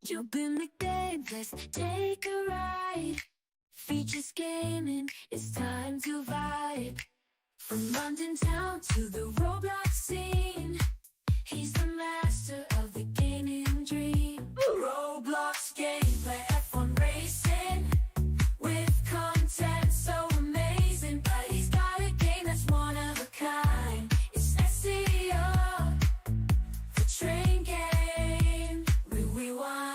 You've been the game, let's take a ride. Features gaming, it's time to vibe. From London town to the Roblox scene, he's the master of the gaming dream. Roblox gameplay, F1 racing, with content so amazing. But he's got a game that's one of a kind. It's SCR, the train game. We rewind.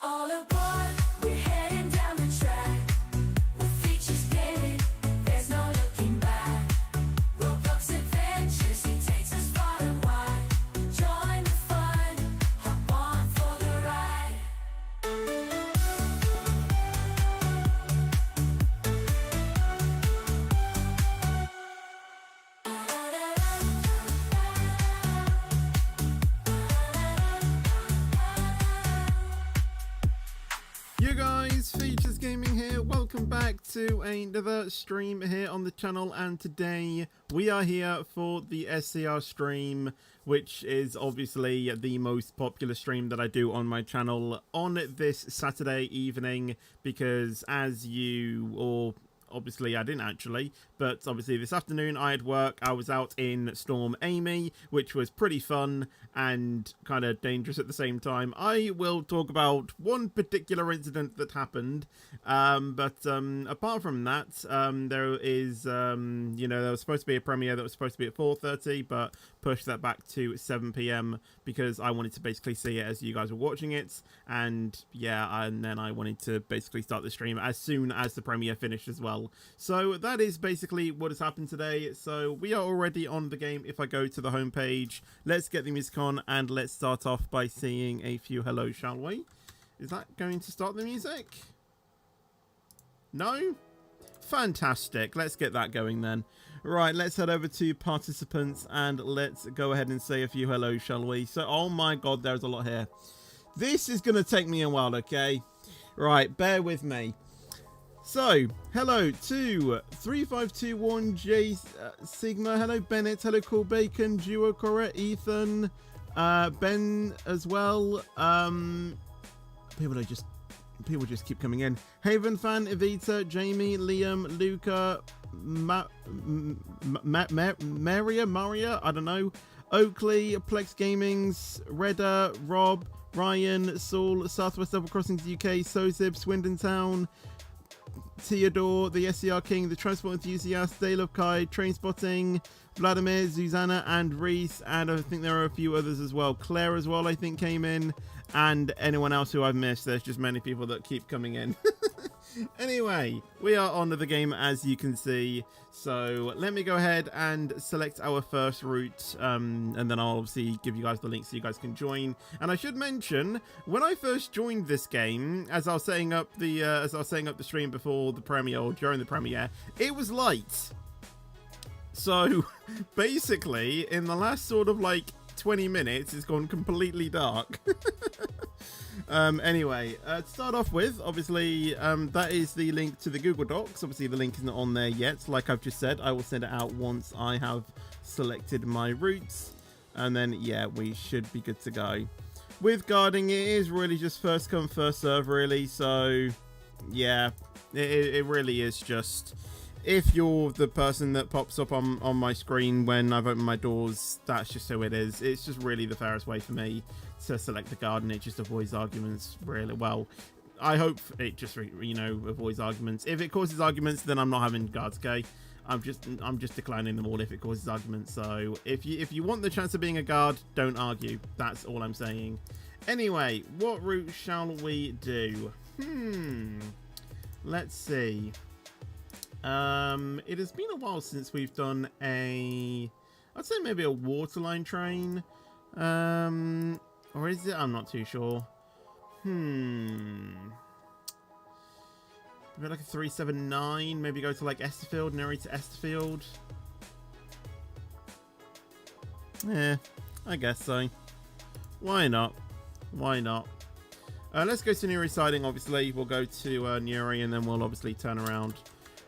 All aboard, we're heading down the track. With features gaming, there's no looking back. Roblox adventures, he takes us far and wide. Join the fun, hop on for the ride. You guys, Features Gaming here. Welcome back to another stream here on the channel, and today we are here for the SCR stream, which is obviously the most popular stream that I do on my channel on this Saturday evening, because as you, or obviously I didn't actually, but obviously this afternoon I had work. I was out in Storm Amy, which was pretty fun and kind of dangerous at the same time. I will talk about one particular incident that happened, but apart from that, there is, you know, there was supposed to be a premiere that was supposed to be at 4:30, but pushed that back to 7 PM because I wanted to basically see it as you guys were watching it, and yeah, and then I wanted to basically start the stream as soon as the premiere finished as well. So that is basically what has happened today. So we are already on the game. If I go to the home page, let's get the music on, and let's start off by seeing a few hellos, shall we? Is that going to start the music? No? Fantastic. Let's get that going then. Right, let's head over to participants and let's go ahead and say a few hellos, shall we? So, oh my god, there's a lot here. This is going to take me a while, okay? Right, bear with me. So, hello to 3521J Sigma, hello Bennett, hello Cool Bacon, Duo Cora, Ethan, Ben as well. People just keep coming in. Haven Fan, Evita, Jamie, Liam, Luca, Maria, I don't know, Oakley, Plex Gamings, Redder, Rob, Ryan, Saul, Southwest Double Crossings UK, Sozib, Swindon Town, Theodore, the SCR King, the Transport Enthusiast, Dale of Kai, Train Spotting, Vladimir, Susanna, and Reese, and I think there are a few others as well. Claire as well, I think, came in, and anyone else who I've missed. There's just many people that keep coming in. Anyway, we are on to the game, as you can see. So let me go ahead and select our first route, and then I'll obviously give you guys the link so you guys can join. And I should mention, when I first joined this game, as I was setting up the stream before the premiere, or during the premiere, it was light. So basically, in the last sort of like 20 minutes, it's gone completely dark. Anyway, to start off with, obviously, that is the link to the Google Docs. Obviously, the link isn't on there yet. Like I've just said, I will send it out once I have selected my routes. And then, yeah, we should be good to go. With guarding, it is really just first come, first serve, really. So, yeah, it really is just... If you're the person that pops up on my screen when I've opened my doors, that's just who it is. It's just really the fairest way for me to select the guard, and it just avoids arguments really well. I hope it just, you know, avoids arguments. If it causes arguments, then I'm not having guards, okay? I'm just declining them all if it causes arguments. So if you want the chance of being a guard, don't argue. That's all I'm saying. Anyway, what route shall we do? Let's see. It has been a while since we've done I'd say maybe a waterline train, or is it? I'm not too sure. Maybe like a 379, maybe go to like Esterfield, Newry to Esterfield. Yeah, I guess so. Why not? Why not? Let's go to Newry siding, obviously. We'll go to Newry, and then we'll obviously turn around.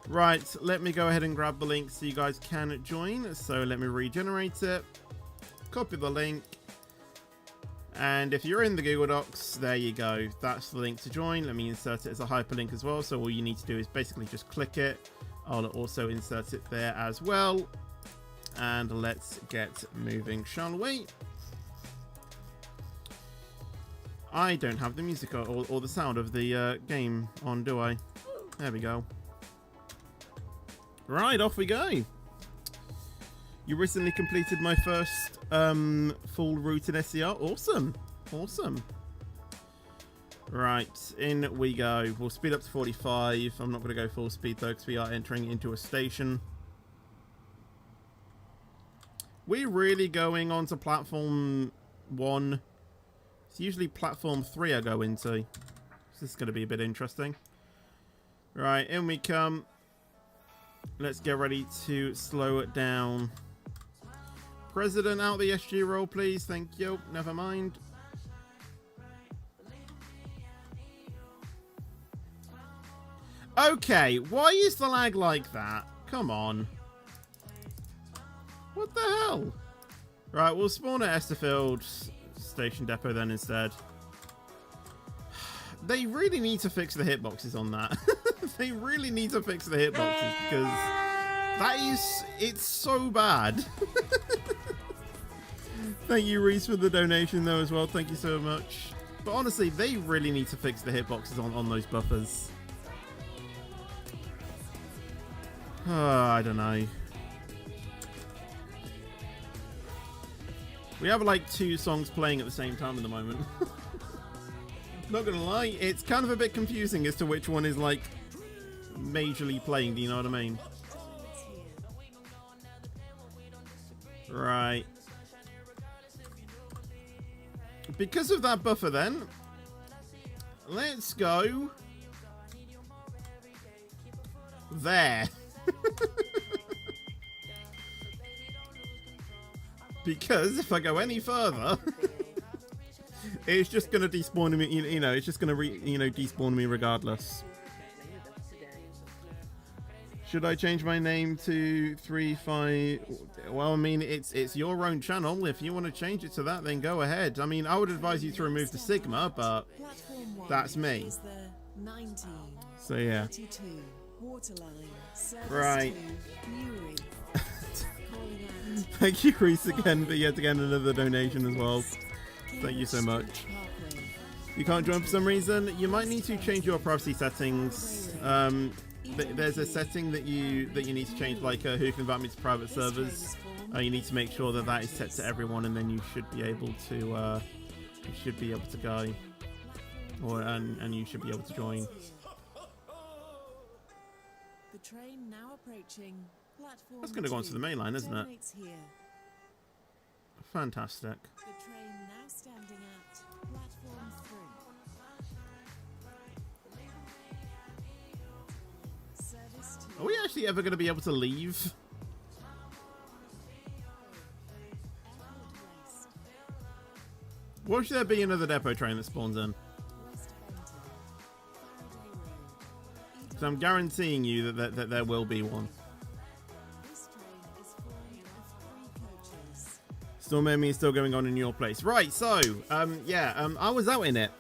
Right, let me go ahead and grab the link so you guys can join. So let me regenerate it, copy the link, And if you're in the Google Docs, there you go. That's the link to join. Let me insert it as a hyperlink as well. So all you need to do is basically just click it. I'll also insert it there as well. And let's get moving, shall we? I don't have the music or the sound of the game on, do I? There we go. Right, off we go. You recently completed my first full route in SCR. Awesome. Awesome. Right, in we go. We'll speed up to 45. I'm not going to go full speed though because we are entering into a station. We're really going on to platform 1. It's usually platform 3 I go into. So this is going to be a bit interesting. Right, in we come. Let's get ready to slow it down. President, out the SG roll, please. Thank you. Never mind. Okay, why is the lag like that? Come on. What the hell? Right, we'll spawn at Esterfield Station Depot then instead. They really need to fix the hitboxes on that. They really need to fix the hitboxes because that is, it's so bad. Thank you, Reese, for the donation though as well. Thank you so much. But honestly, they really need to fix the hitboxes on those buffers. I don't know. We have like 2 songs playing at the same time at the moment. Not gonna lie, it's kind of a bit confusing as to which one is like majorly playing, do you know what I mean? Right. Because of that buffer then, let's go there. Because if I go any further, it's just going to despawn me, you know, it's just going to, despawn me regardless. Should I change my name to 3.5? Well, I mean, it's your own channel. If you want to change it to that, then go ahead. I mean, I would advise you to remove the Sigma, but that's me. So, yeah. Right. Thank you, Reese, again for yet again another donation as well. Thank you so much. You can't join for some reason. You might need to change your privacy settings. There's a setting that you need to change, like who can invite me to private servers. You need to make sure that that is set to everyone, and then you should be able to go, and you should be able to join. The train now approaching platform. That's going to go onto the main line, isn't it? Fantastic. The train now standing at platform 3. Service to Are we actually ever going to be able to leave? Airport West. Or should there be another depot train that spawns in? West Banter. Faraday Road. So I'm guaranteeing you that there will be one. This train is formed of 3 coaches. Storm Enemy is still going on in your place. Right, so, I was out in it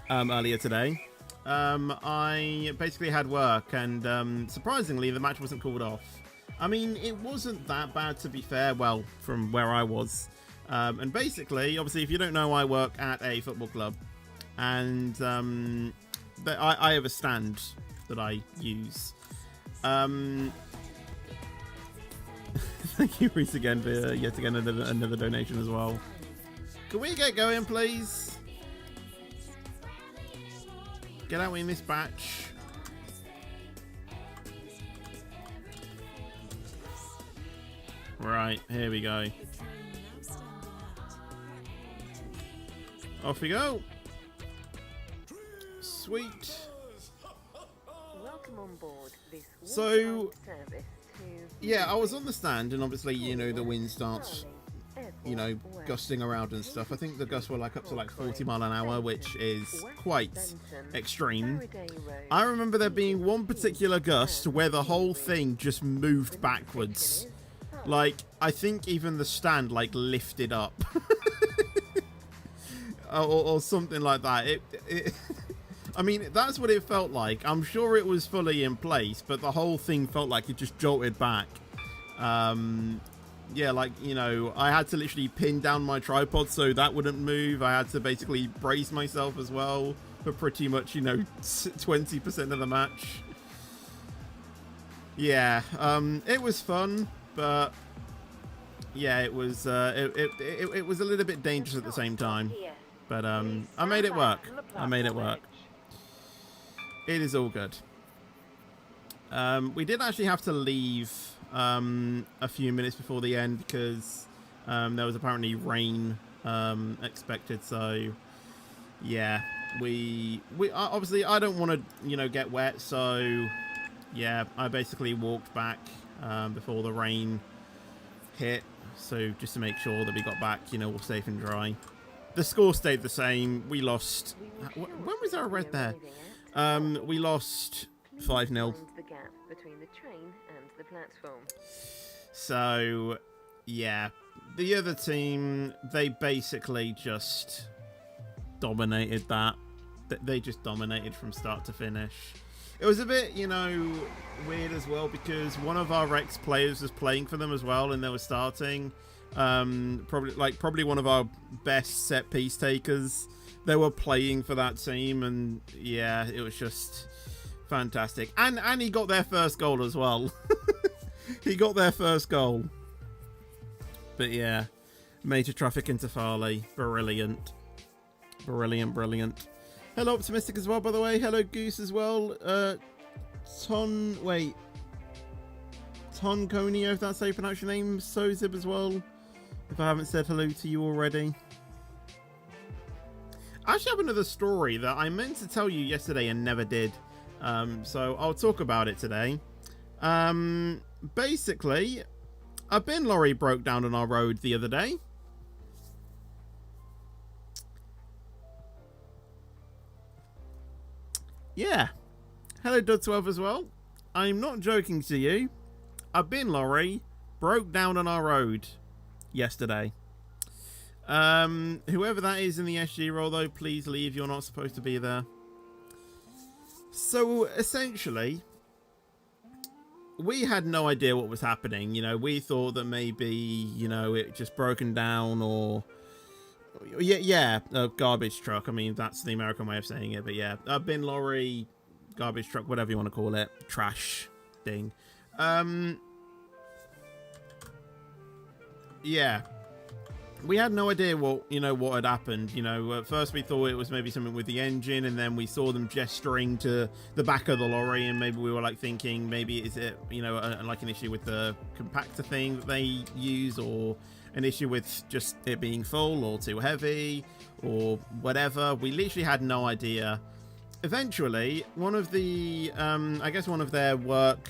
earlier today. I basically had work, and surprisingly, the match wasn't called off. I mean, it wasn't that bad, to be fair, well, from where I was. And basically, obviously, if you don't know, I work at a football club. And I have a stand that I use. Thank you, Reese, again for yet again another donation as well. Can we get going, please? Get out in this batch. Right, here we go. The train now standing at. Off we go. Sweet. Welcome on board this So, service to yeah, I was on the stand, and obviously, the wind starts, gusting around and stuff. I think the gusts were like up to like 40 mile an hour, which is quite extreme. I remember there being one particular gust where the whole thing just moved backwards. Like, I think even the stand like lifted up. or something like that. I mean, that's what it felt like. I'm sure it was fully in place, but the whole thing felt like it just jolted back. Yeah, like, you know, I had to literally pin down my tripod so that wouldn't move. I had to basically brace myself as well for pretty much, you know, 20% of the match. Yeah, it was fun, but yeah, it was it was a little bit dangerous at the same time. But I made it work. I made it work. It is all good. We did actually have to leave a few minutes before the end because there was apparently rain expected. So yeah, we obviously I don't want to, you know, get wet. So yeah, I basically walked back before the rain hit. So just to make sure that we got back, you know, all safe and dry. The score stayed the same. We lost. When was our red there? We lost 5-0. The gap between the train and the platform. So, yeah. The other team, they basically just dominated that. They just dominated from start to finish. It was a bit, you know, weird as well because one of our ex players was playing for them as well and they were starting. Probably one of our best set piece takers. They were playing for that team and yeah, it was just fantastic. And he got their first goal as well. He got their first goal. But yeah, major traffic into Farley. Brilliant. Brilliant. Hello Optimistic as well, by the way. Hello Goose as well. Tonconio, if that's how you pronounce your name. Sozib as well, if I haven't said hello to you already. I actually have another story that I meant to tell you yesterday and never did. So I'll talk about it today. Basically, a bin lorry broke down on our road the other day. Yeah. Hello Dud12 as well. I'm not joking to you. A bin lorry broke down on our road yesterday. Whoever that is in the SG role though, please leave. You're not supposed to be there. So essentially, we had no idea what was happening. You know, we thought that maybe, you know, it just broken down or yeah, a garbage truck. I mean, that's the American way of saying it, but yeah, a bin lorry, garbage truck, whatever you want to call it, trash thing. Yeah. We had no idea what had happened. You know, at first we thought it was maybe something with the engine, and then we saw them gesturing to the back of the lorry, and maybe we were like thinking, maybe is it, you know, like an issue with the compactor thing that they use, or an issue with just it being full or too heavy or whatever. We literally had no idea. Eventually, one of the, I guess one of their work,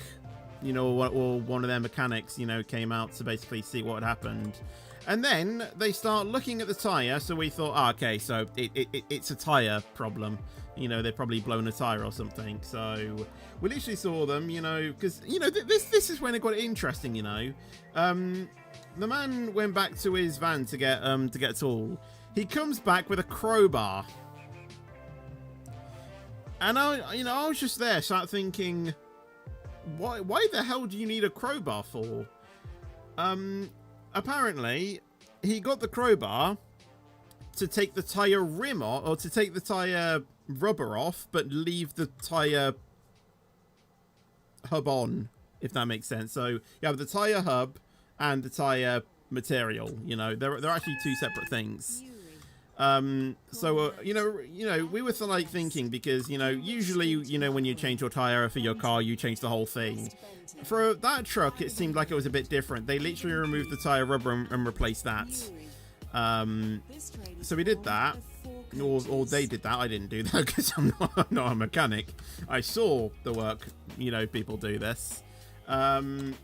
you know, or one of their mechanics, you know, came out to basically see what had happened. And then they start looking at the tyre, so we thought, oh, okay, so it's a tyre problem. You know, they've probably blown a tyre or something. So we literally saw them, you know, because, you know, this is when it got interesting, you know. The man went back to his van to get a tool. He comes back with a crowbar. And I was just there, start thinking, why the hell do you need a crowbar for? Apparently, he got the crowbar to take the tyre rim off, or to take the tyre rubber off, but leave the tyre hub on, if that makes sense. So you have the tyre hub and the tyre material. You know, they're actually two separate things. So you know, we were like thinking, because, you know, usually, you know, when you change your tyre for your car, you change the whole thing. For that truck, it seemed like it was a bit different. They literally removed the tyre rubber and replaced that. So we did that, or they did that. I didn't do that because I'm not a mechanic. I saw the work, you know, people do this. But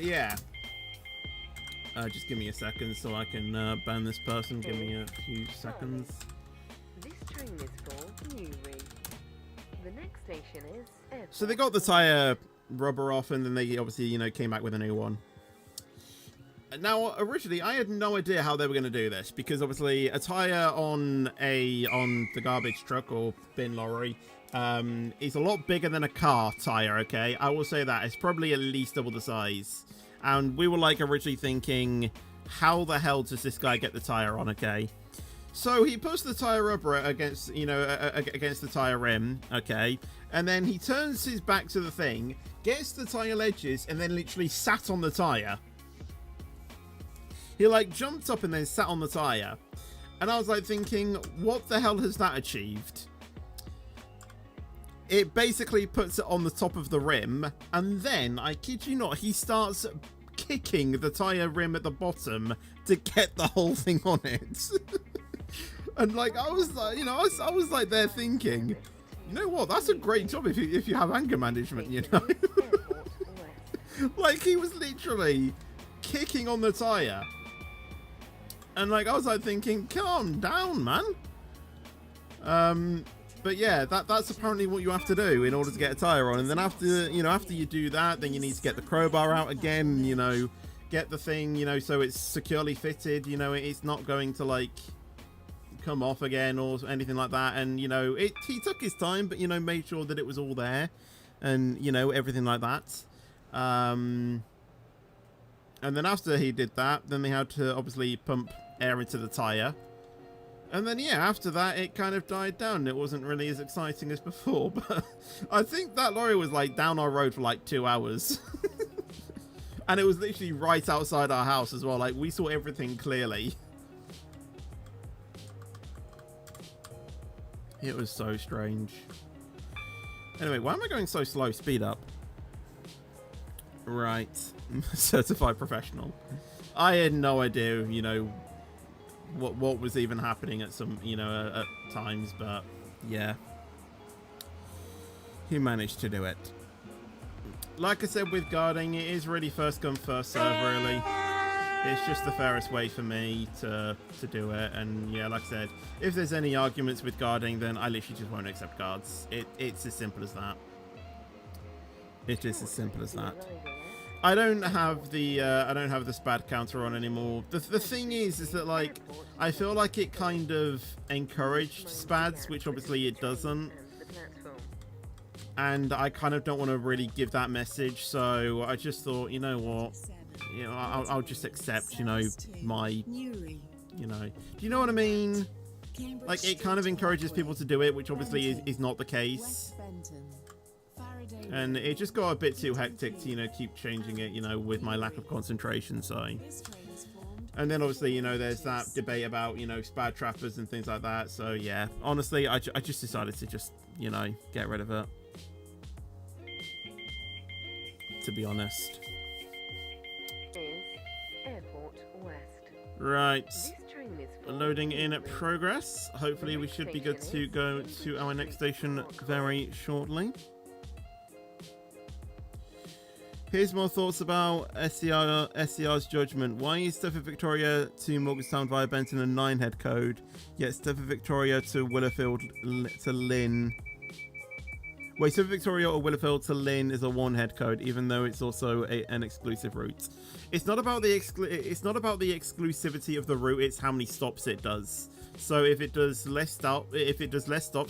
yeah. Just give me a second so I can ban this person. Give me a few seconds. This train is for Newry. The next station is Airport. So they got the tyre rubber off, and then they obviously, you know, came back with a new one. Now, originally, I had no idea how they were going to do this because obviously a tire on the garbage truck or bin lorry is a lot bigger than a car tire. Okay, I will say that it's probably at least double the size. And we were like originally thinking, how the hell does this guy get the tire on? Okay, so he puts the tire up against against the tire rim. Okay, and then he turns his back to the thing, gets the tire ledges, and then literally sat on the tire. He like jumped up and then sat on the tire. And I was like thinking, what the hell has that achieved? It basically puts it on the top of the rim. And then, I kid you not, he starts kicking the tire rim at the bottom to get the whole thing on it. And like, I was like, you know, I was like there thinking, you know what, that's a great job if you have anger management, you know. Like, he was literally kicking on the tire. And like, I was like thinking, calm down, man. But yeah, that's apparently what you have to do in order to get a tire on. And then after you do that, then you need to get the crowbar out again, you know, get the thing, you know, so it's securely fitted, you know, it's not going to like come off again or anything like that. And, you know, he took his time, but, you know, made sure that it was all there and, you know, everything like that. And then after he did that, then they had to obviously pump air into the tire. And then, yeah, after that, it kind of died down. It wasn't really as exciting as before. But I think that lorry was, like, down our road for, like, 2 hours. And it was literally right outside our house as well. Like, we saw everything clearly. It was so strange. Anyway, why am I going so slow? Speed up. Right. Certified professional. I had no idea, you know, what was even happening at some, you know, at times, but yeah, he managed to do it. Like I said, with guarding, it is really first come first serve, really. It's just the fairest way for me to do it. And yeah, like I said, if there's any arguments with guarding, then I literally just won't accept guards. It's as simple as that. It is as simple as that. I don't have the SPAD counter on anymore. The thing is that like I feel like it kind of encouraged SPADs, which obviously it doesn't. And I kind of don't want to really give that message, so I just thought, you know what, you know, I'll just accept, you know, my, you know, do you know what I mean? Like, it kind of encourages people to do it, which obviously is not the case. And it just got a bit too hectic to, you know, keep changing it, you know, with my lack of concentration, so. And then obviously, you know, there's that debate about, you know, SPAD trappers and things like that, so yeah. Honestly, I just decided to just, you know, get rid of it. To be honest. Airport West. Right. This train is for Loading in at progress. Hopefully we should be good to go to our next station very shortly. Here's more thoughts about SCR's judgment. Why is Stepford Victoria to Morgantown via Benton a 9-head code, yet Stepford Victoria to Willowfield to Lynn? Wait, Stepford Victoria or Willowfield to Lynn is a 1-head code, even though it's also an exclusive route. It's not about the exclusivity of the route; it's how many stops it does. So if it does less stops,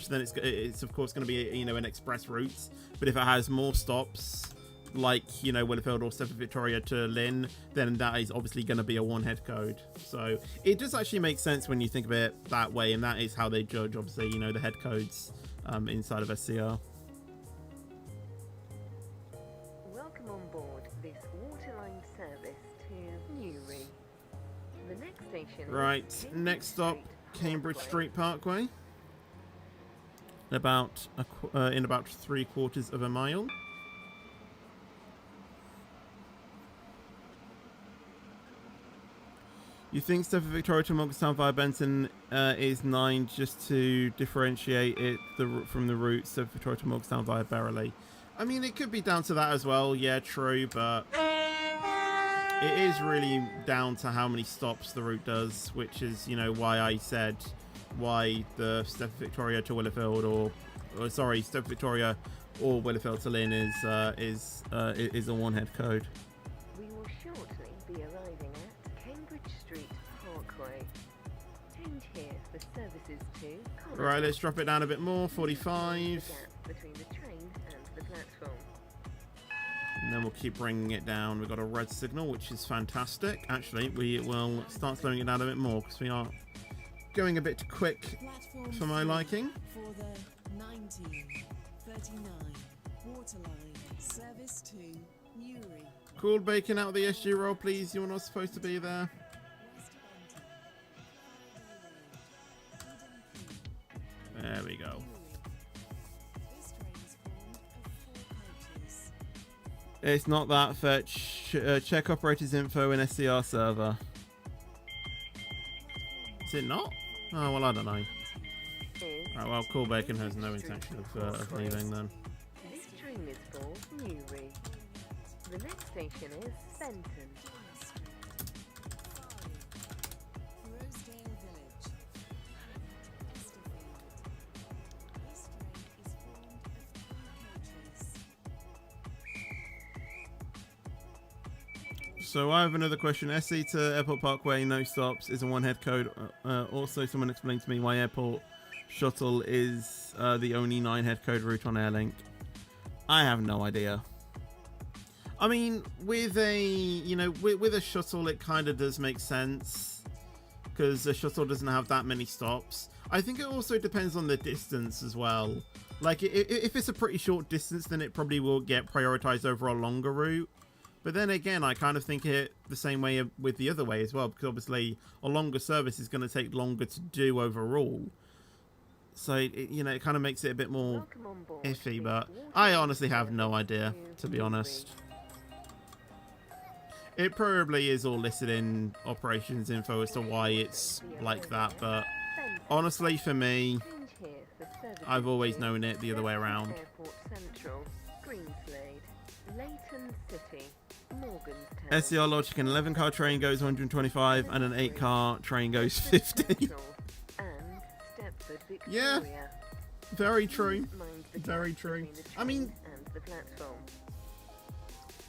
then it's of course going to be, you know, an express route. But if it has more stops, like, you know, Willowfield or Stepford Victoria to Lynn, then that is obviously going to be a 1-head code. So it does actually make sense when you think of it that way, and that is how they judge, obviously, you know, the head codes inside of SCR. Welcome on board this waterline service to Newry. The next station Right, is next stop, Cambridge Street Parkway. In about 3/4 of a mile. You think Stepford Victoria to Morgantown via Benton is 9 just to differentiate it from the route Stepford Victoria to Morgantown via Berrily? I mean, it could be down to that as well. Yeah, true, but it is really down to how many stops the route does, which is, you know, why I said why the Stepford Victoria to Willowfield sorry, Stepford Victoria or Willowfield to Lynn is a 1-head code. We will shortly be arriving at Cambridge Street Parkway. Change here for services to Right, let's drop it down a bit more. 45. the gap between the train and the platform. And then we'll keep bringing it down. We've got a red signal, which is fantastic. Actually, we will start slowing it down a bit more because we are going a bit quick Platform for my 3 liking. For the 1939 Waterline Service to Newry. Cool bacon out of the SG roll, please. You're not supposed to be there. West Banter. There we go. This train is formed of 4 coaches. It's not that fetch. Check operator's info in SCR server. Is it not? Oh, well, I don't know. Is Right, well, Cool Bacon has no intention of leaving then. this train is for Newry. The next station is Banter. Rosedale Village. Chesterfield. This train is formed of 3 coaches. So I have another question. SC to Airport Parkway, no stops, is a one-head code. Also, someone explained to me why Airport Shuttle is the only 9-head code route on Airlink. I have no idea. I mean, with a with a shuttle, it kind of does make sense because a shuttle doesn't have that many stops. I think it also depends on the distance as well. Like, if it's a pretty short distance, then it probably will get prioritized over a longer route. But then again, I kind of think it the same way with the other way as well, because obviously a longer service is going to take longer to do overall. So, it kind of makes it a bit more Welcome on board iffy, this but Waterline I honestly have no service idea, to be Newry. honest. It probably is all listed in operations info as to why it's like that, but Banter. honestly, for me, Change here for services I've always to known it the other way around. Airport Central, Greenslade, Leighton City, Morgantown. SCR Logic, an 11-car train goes 125 and an 8-car train goes 50. Central and Stepford, Yeah. Victoria. Very true. Mind the Very gap true. between the I mean, train and the platform.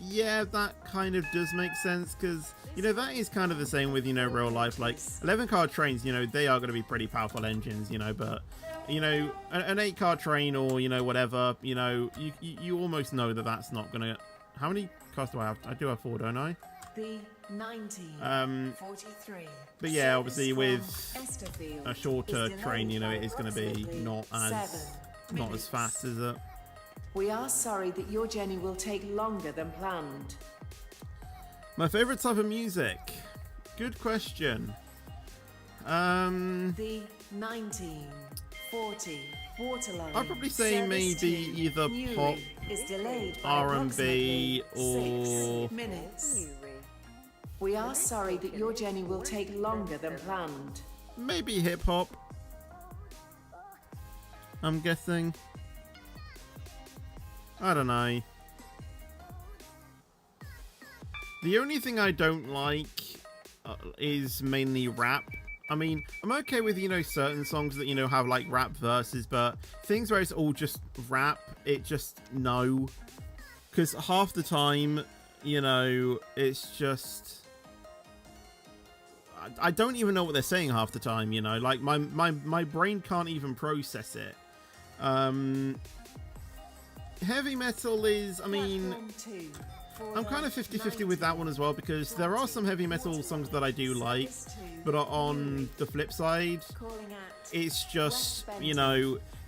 yeah, that kind of does make sense because, that is kind of the same with, real life. Like, 11-car trains, they are going to be pretty powerful engines, but, an 8-car train or, whatever, you almost know that that's not going to... How many cars do I have? I do have 4, don't I? The 1943. But yeah, obviously with Chesterfield a shorter is train, delayed it is going to be approximately not 7 as minutes. fast, is it? We are sorry that your journey will take longer than planned. My favorite type of music? Good question. The 1940 Waterline. I'd probably say service maybe to either Newry pop, is delayed by R&B, approximately or 6 minutes. Newry. We are sorry that your journey will take longer than planned. maybe hip hop. I'm guessing. I don't know. The only thing I don't like is mainly rap. I mean, I'm okay with, certain songs that, have, like, rap verses, but things where it's all just rap, it just, no. Because half the time, it's just... I don't even know what they're saying half the time, Like, my brain can't even process it. Heavy metal is, I mean... Platform 2 for I'm the kind of 50-50 with that one as well, because there are some heavy metal songs that I do like, service to but on the flip side, calling at it's just,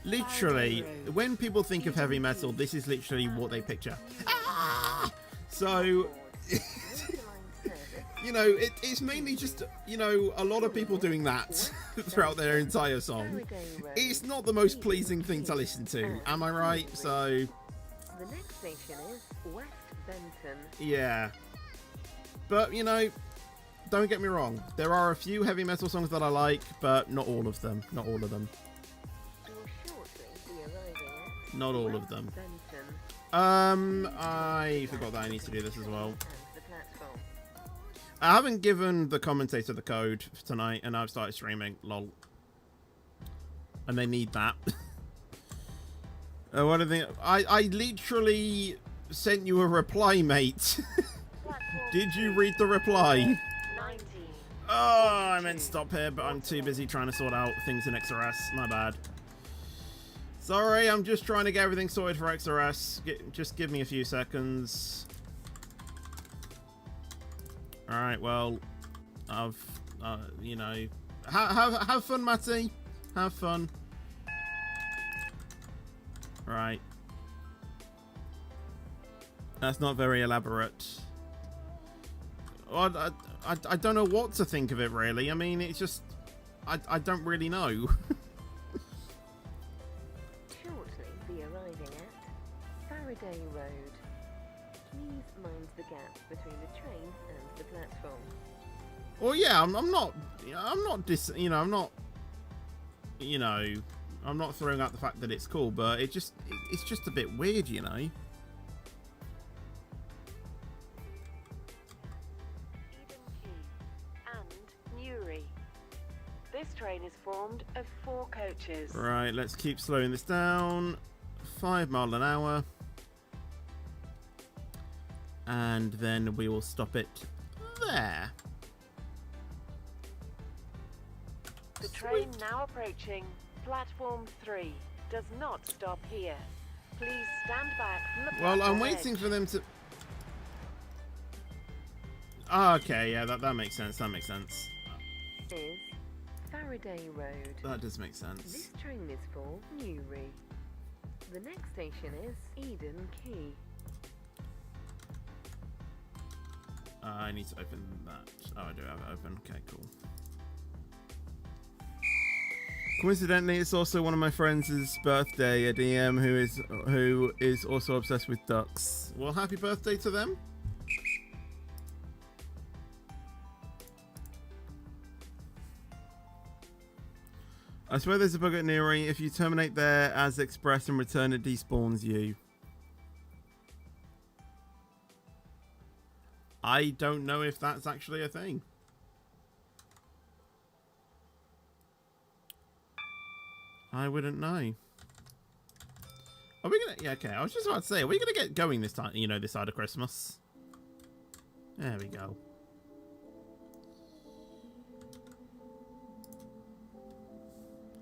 literally, when people think of heavy metal, this is literally what they picture. Ah! So, Waterline service. it's mainly just, a lot of people doing that throughout their entire song. Harrogate Road. It's not the most pleasing thing to listen to, am I right? So, The next station is West Benton. yeah. But, don't get me wrong. There are a few heavy metal songs that I like, but not all of them. Not all of them. Will shortly be arriving at Not all of West them. Benton I forgot that I need to do this as well. and the platform. I haven't given the commentator the code for tonight, and I've started streaming. Lol. And they need that. What are they? I literally sent you a reply, mate. Did you read the reply? 19 Oh, I meant to stop here, but I'm too busy trying to sort out things in XRS. My bad. Sorry, I'm just trying to get everything sorted for XRS. Just give me a few seconds. Alright, well, I've, you know, have fun, Matty. Have fun. Right. That's not very elaborate. I don't know what to think of it, really. I mean, it's just... I don't really know. Shortly be arriving at Faraday Road. Please mind the gap between the train and the platform. Well, yeah, I'm not throwing out the fact that it's cool, but it's just a bit weird, you know. Eden Key and Newry. This train is formed of 4 coaches. Right, let's keep slowing this down. 5 miles an hour. And then we will stop it there. The train now approaching platform 3 does not stop here. Please stand back from the platform. Well, I'm waiting for them to... Oh, okay, yeah, that makes sense. That makes sense. Is Faraday Road. That does make sense. This train is for Newry. The next station is Eden Key. I need to open that. Oh, I do have it open. Okay, cool. Coincidentally, it's also one of my friends' birthday, a DM who is also obsessed with ducks. Well, happy birthday to them. I swear there's a bug at Neri. If you terminate there as express and return, it despawns you. I don't know if that's actually a thing. I wouldn't know. Are we gonna... Yeah, okay. I was just about to say, are we gonna get going this time, you know, this side of Christmas? There we go.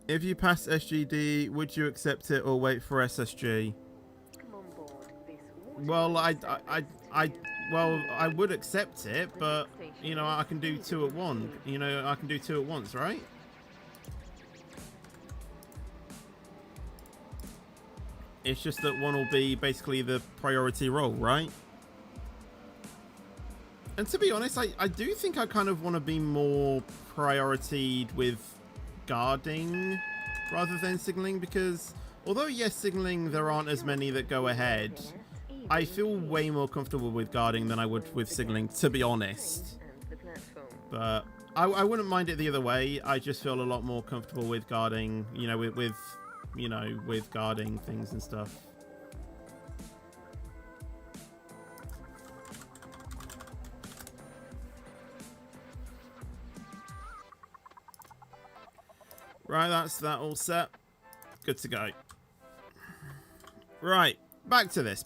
If you pass SGD, would you accept it or wait for SSG? Come on board this Well, well, I would accept it, but, you know, I can do 2 at once. You know, I can do 2 at once, right? It's just that one will be basically the priority role, right? And to be honest, I do think I kind of want to be more prioritied with guarding rather than signaling, because although yes, signaling there aren't as many that go ahead, I feel way more comfortable with guarding than I would with signaling, to be honest. But I wouldn't mind it the other way. I just feel a lot more comfortable with guarding, you know, with guarding things and stuff. Right, that's that all set. Good to go. Right, back to this.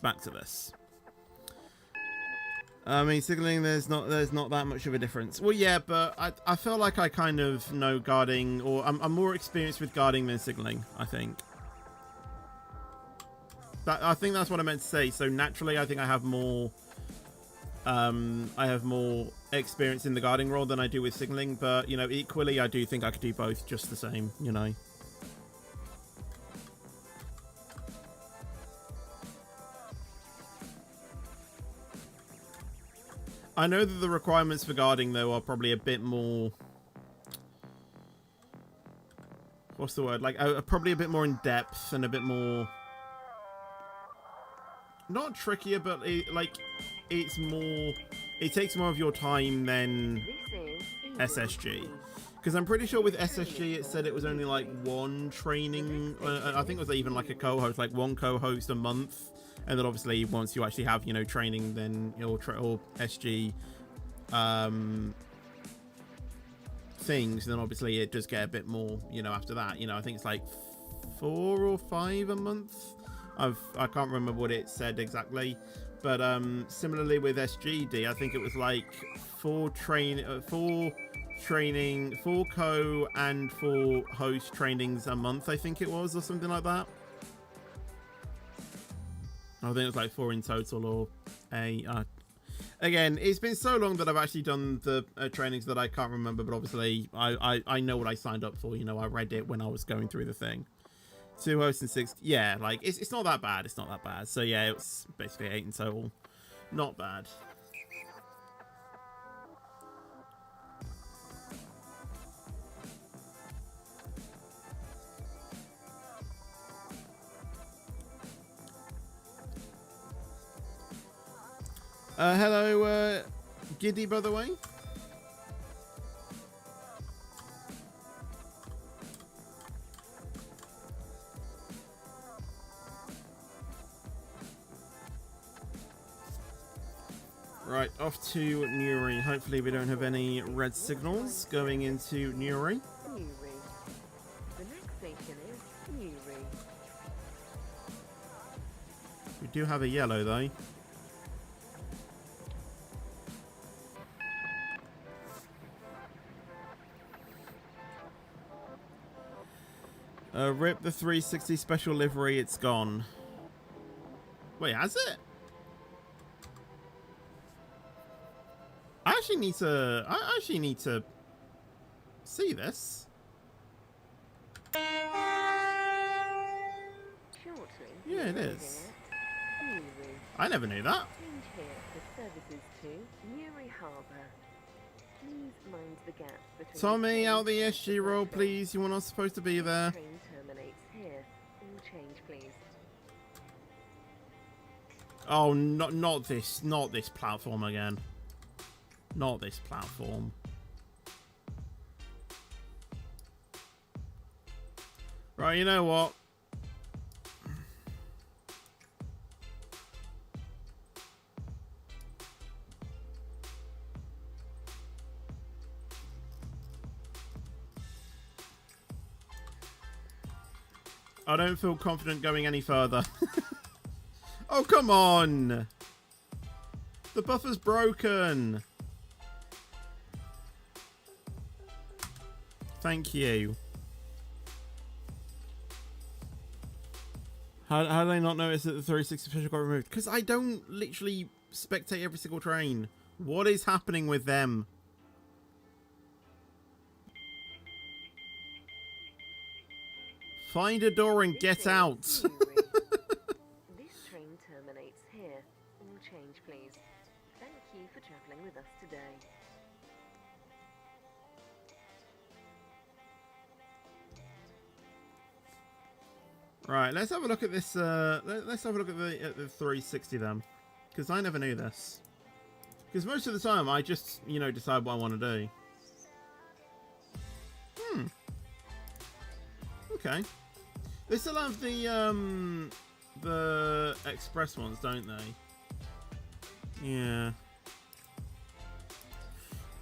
I mean, signaling, there's not that much of a difference. Well, yeah, but I feel like I kind of know guarding, or I'm more experienced with guarding than signaling, I think. I think that's what I meant to say. So naturally, I think I have more experience in the guarding role than I do with signaling, but, you know, equally, I do think I could do both just the same, you know. I know that the requirements for guarding, though, are probably a bit more... What's the word? Like, probably a bit more in depth and a bit more... Not trickier, but it's more... It takes more of your time than SSG. Because I'm pretty sure with SSG it said it was only like 1 training... I think it was even like a co-host, like 1 co-host a month. And then obviously once you actually have, you know, training, then or SG things, then obviously it does get a bit more, you know, after that. You know, I think it's like 4 or 5 a month. I can't remember what it said exactly. But similarly with SGD, I think it was like 4 training, 4 co and 4 host trainings a month, I think it was, or something like that. I think it was like 4 in total, or a. Again, it's been so long that I've actually done the trainings that I can't remember, but obviously I know what I signed up for. You know, I read it when I was going through the thing. 2 hosts and 6. Yeah, like, it's not that bad. It's not that bad. So, yeah, it was basically 8 in total. Not bad. Hello, Giddy, by the way. Right, off to Newry. Hopefully we don't have any red signals going into Newry. Newry. The next station is Newry. We do have a yellow, though. Rip the 360 special livery, it's gone. Wait, has it? I actually need to see this. Shortly. Yeah, it arriving is. at Newry. I never knew that. Change here for services to Newry Harbour. Please mind the gap between Tommy, the out the train and SG roll, platform. please. You were not supposed to be there. Train terminates here. All change, please. Oh, not this platform again. Not this platform. Right, you know what? I don't feel confident going any further. Oh, come on! The buffer's broken! Thank you. How did I not notice that the 360 special got removed? Because I don't literally spectate every single train. What is happening with them? Find a door and get out. This train terminates here. All change, please. Thank you for travelling with us today. Right, let's have a look at this. Let's have a look at the 360 then, because I never knew this. Because most of the time, I just, you know, decide what I want to do. Okay. They still have the express ones, don't they? Yeah.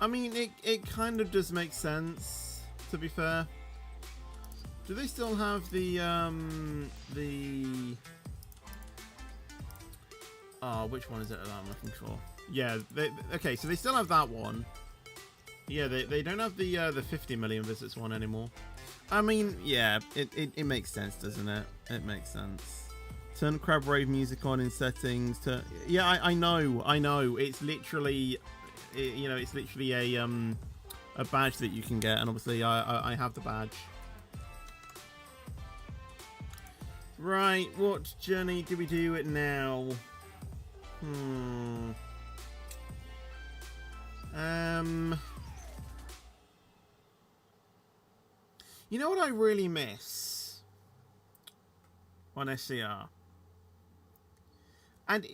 I mean, it kind of does make sense, to be fair. Do they still have the which one is it that I'm looking for? Yeah, okay, so they still have that one. Yeah, they don't have the 50 million visits one anymore. I mean, yeah, it makes sense, doesn't it? It makes sense. Turn Crab Rave music on in settings. Yeah, I know. It's literally, you know, it's literally a badge that you can get, and obviously I have the badge. Right, what journey do we do it now? You know what I really miss on SCR? And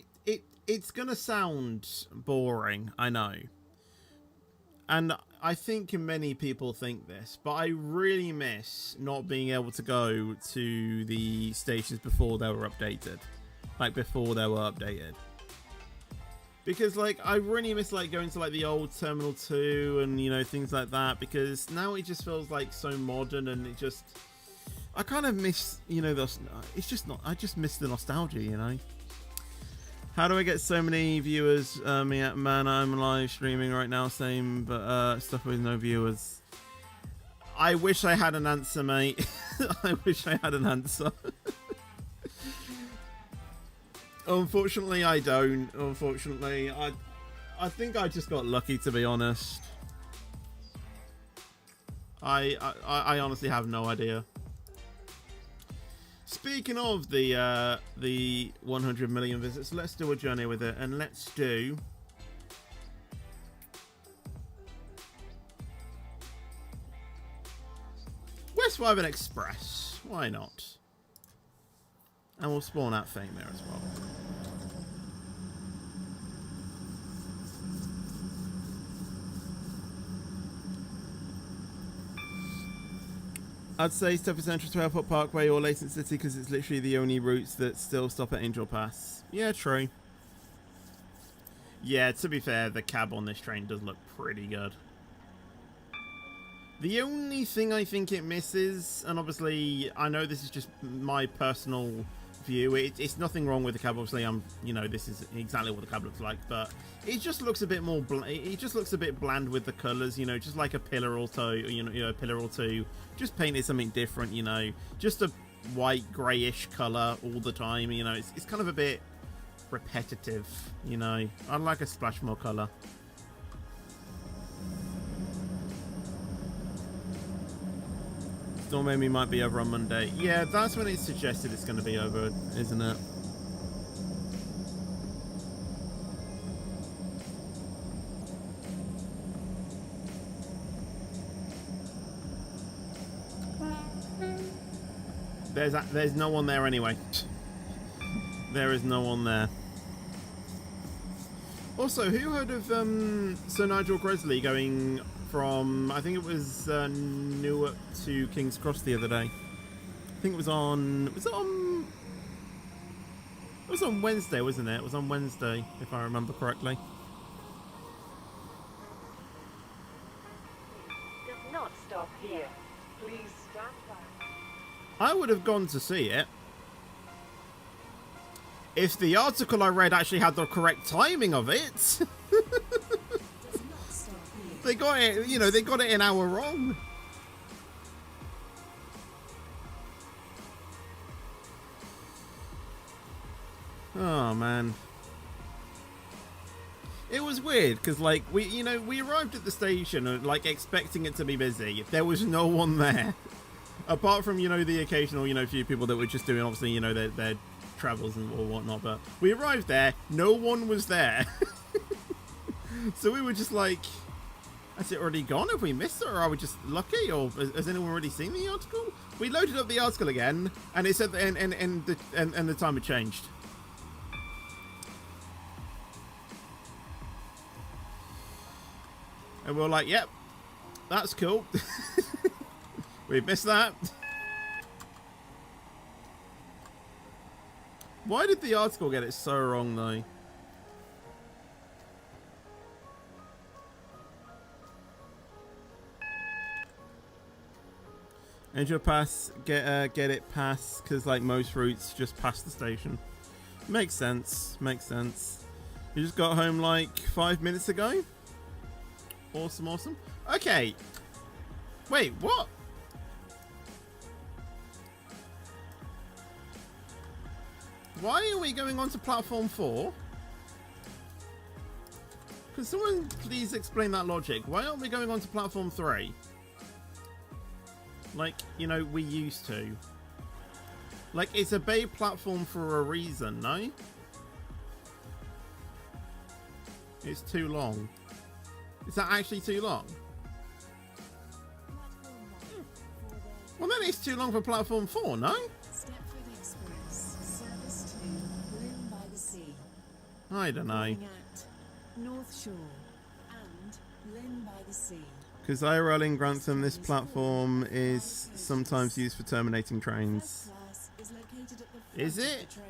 it's gonna sound boring, I know. And I think many people think this, but I really miss not being able to go to the stations before they were updated. Like, before they were updated. Because, like, I really miss, like, going to, like, the old Terminal 2 and, you know, things like that. Because now it just feels, like, so modern, and it just... I kind of miss, you know, it's just not... I just miss the nostalgia, you know? How do I get so many viewers? Yeah, man, I'm live streaming right now, same, but stuff with no viewers. I wish I had an answer, mate. I wish I had an answer. Unfortunately, I don't. Unfortunately, I think I just got lucky, to be honest. I honestly have no idea. Speaking of the 100 million visits, let's do a journey with it, and let's do West Wyvern Express. Why not? And we'll spawn out Fame there as well. I'd say step essential to Airport Parkway or Lacent City because it's literally the only routes that still stop at Angel Pass. Yeah, true. Yeah, to be fair, the cab on this train does look pretty good. The only thing I think it misses, and obviously I know this is just my personal view, it's nothing wrong with the cab. Obviously, you know, this is exactly what the cab looks like, but it just looks a bit more. It just looks a bit bland with the colours, you know, just like a pillar or two, you know, a pillar or two. Just painted something different, you know, just a white greyish colour all the time. You know, it's kind of a bit repetitive. You know, I'd like a splash more colour. Storm Amy might be over on Monday. Yeah, that's when it's suggested it's going to be over, isn't it? There's no one there anyway. There is no one there. Also, who heard of Sir Nigel Gresley going from, I think it was Newark to King's Cross the other day? I think it was on, it was on Wednesday, wasn't it? It was on Wednesday, if I remember correctly. Does not stop here. Please stand back. I would have gone to see it if the article I read actually had the correct timing of it. Does not stop here. They got it, you know, they got it an hour wrong. Oh man, it was weird because like we arrived at the station like expecting it to be busy. There was no one there apart from, you know, the occasional, you know, few people that were just doing obviously, you know, their travels and or whatnot. But we arrived there, no one was there. So we were just like, has it already gone? Have we missed it, or are we just lucky, or has anyone already seen the article? We loaded up the article again, and it said that and the time had changed. And we were like, yep, that's cool. We missed that. Why did the article get it so wrong, though? Angel Pass, get it past, because like most routes just past the station. Makes sense, makes sense. You just got home like 5 minutes ago? Awesome, awesome. Okay. Wait, what? Why are we going on to platform 4? Can someone please explain that logic? Why aren't we going on to platform 3? Like, you know, we used to. Like, it's a bay platform for a reason, no? It's too long. Is that actually too long? Well, then it's too long for platform 4, no? Stepford Express, service to Lynn by the Sea. I don't know. Calling at North Shore and Lynn by the Sea. Because IRL in Grantham, this platform is sometimes used for terminating trains. First class is located at the front Is of it? the train.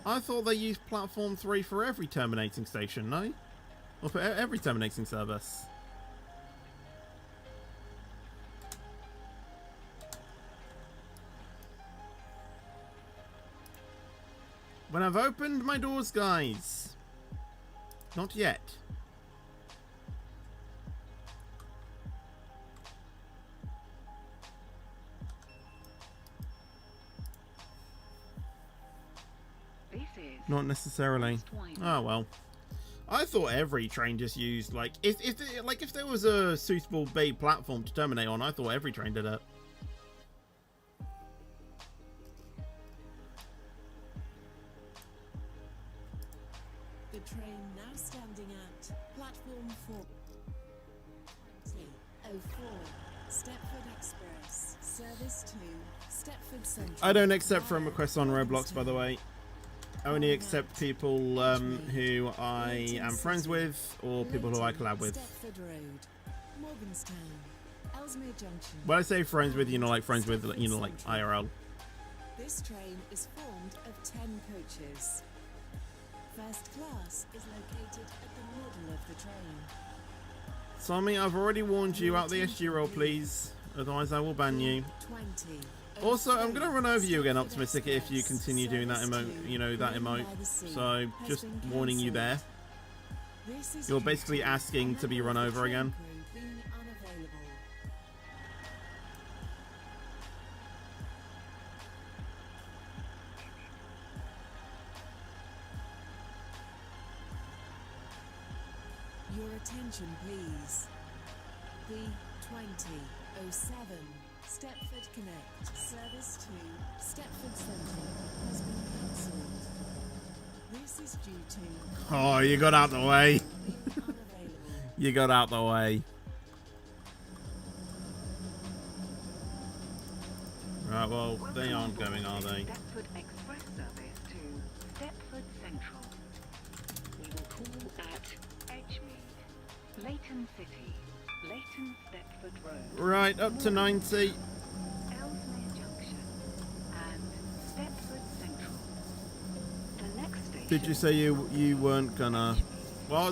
I thought they used platform 3 for every terminating station, no? Or for every terminating service. When I've opened my doors, guys. Not yet. This is Not necessarily. Oh well. I thought every train just used like if there was a suitable bait platform to terminate on, I thought every train did it. The train now standing at platform 404 Stepford Express, service to Stepford Central. I don't accept friend requests on Roblox, by the way. I only accept people who I am friends with or people who I collab with. Stepford Road, Morganstown, Ellesmere Junction. When I say friends with, you know, like friends with, you know, like IRL. This train is formed of 10 coaches. First class is located at the middle of the train. Tommy, I've already warned you out the SG roll, please. Otherwise, I will ban you. 20. Also, I'm gonna run over you again, Optimistic, if you continue doing that emote, you know, that emote. So, just warning you there. You're basically asking to be run over again. Your attention, please. The 2007 Stepford Connect service to Stepford Central has been cancelled. This is due to Oh, you got out the way. being unavailable. You got out the way. Right, well, they aren't going, are they? Stepford Express service to Stepford Central. We will call at Edgemead, Leighton City, Leighton Stepford Road, Right, up to 90. Ellesmere Junction, and Stepford Central. The next station. Did you say you weren't gonna? Well, I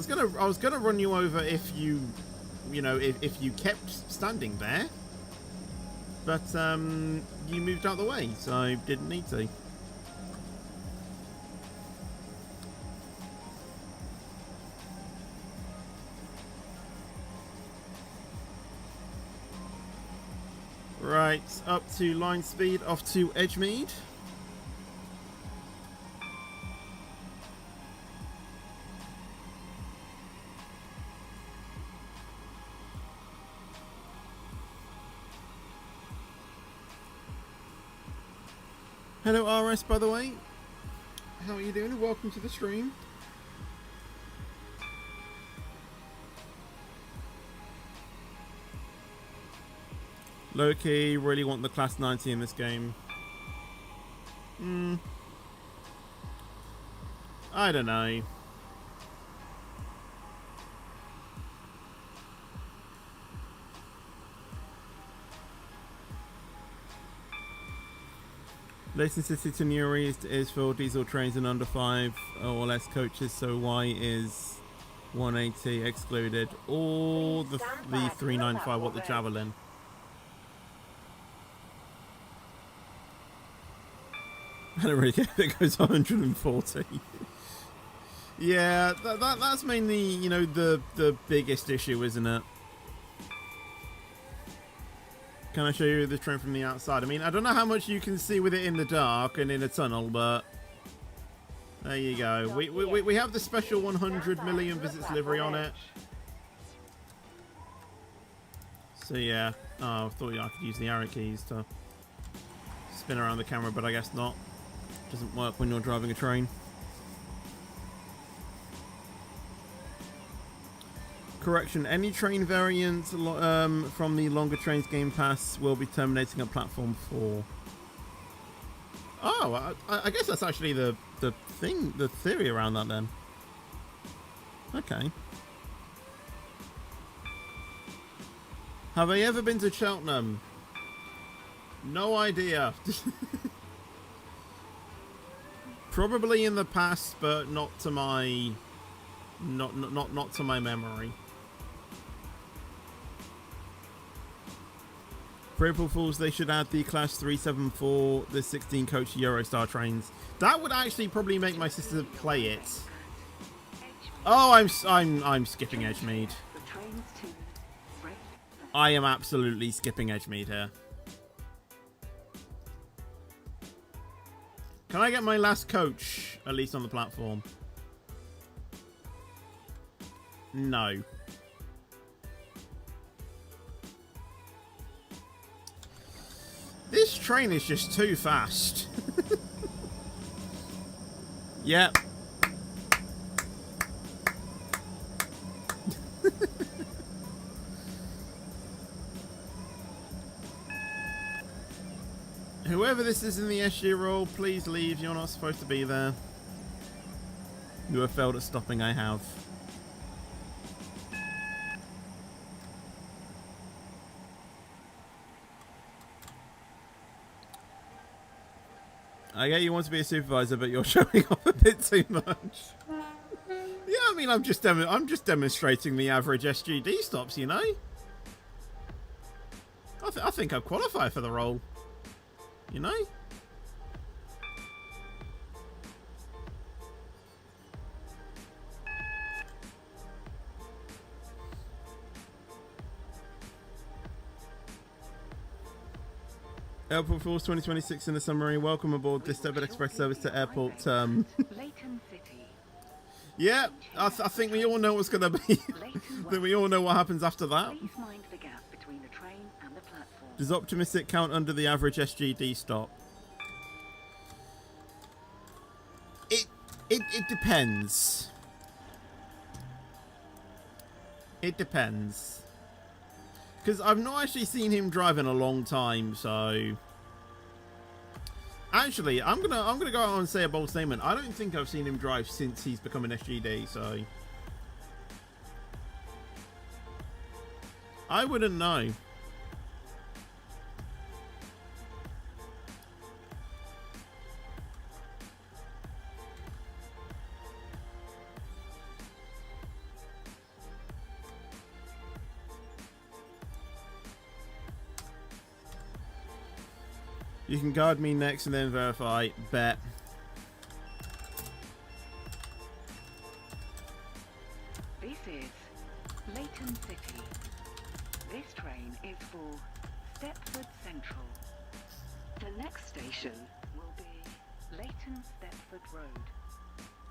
was gonna run you over if you know, if you kept standing there. But you moved out the way, so I didn't need to. Right, up to line speed, off to Edgemead. Hello RS, by the way. How are you doing? Welcome to the stream. Low-key, really want the class 90 in this game. I don't know. Leighton City to Newry is for diesel trains and under 5 or less coaches, so Y is 180 excluded. Or the 395 what the travelling. I don't really care if it goes 140. Yeah, that's mainly, you know, the biggest issue, isn't it? Can I show you the train from the outside? I mean, I don't know how much you can see with it in the dark and in a tunnel, but there you go. We have the special 100 million visits livery on it. So yeah. Oh, I thought I could use the arrow keys to spin around the camera, but I guess not. Doesn't work when you're driving a train. Correction, any train variant from the longer trains game pass will be terminating at platform 4. Oh, I guess that's actually the theory around that then. Okay. Have I ever been to Cheltenham? No idea. Probably in the past, but not to my not to my memory. For April Fools, they should add the Class 374, the 16 coach Eurostar trains. That would actually probably make my sister play it. Oh, I'm skipping Edgemead. The trains to Red. I am absolutely skipping Edgemead here. Can I get my last coach at least on the platform? No. This train is just too fast. Yep. Whoever this is in the SG role, please leave. You're not supposed to be there. You have failed at stopping, I have. I get you want to be a supervisor, but you're showing off a bit too much. Yeah, I mean, I'm just demonstrating the average SGD stops, you know? I think I qualify for the role. You know? Airport Force 2026 in the summary. Welcome aboard this debit express service to airport. Leighton City. Yeah, I think we all know what's going to be. I think we all know what happens after that. Please mind the gap between the train and the platform. Does optimistic count under the average SGD stop? It depends. It depends. Because I've not actually seen him drive in a long time, so actually I'm gonna go out and say a bold statement. I don't think I've seen him drive since he's become an SGD, so I wouldn't know. You can guard me next and then verify. Bet. This is Leighton City. This train is for Stepford Central. The next station will be Leighton Stepford Road.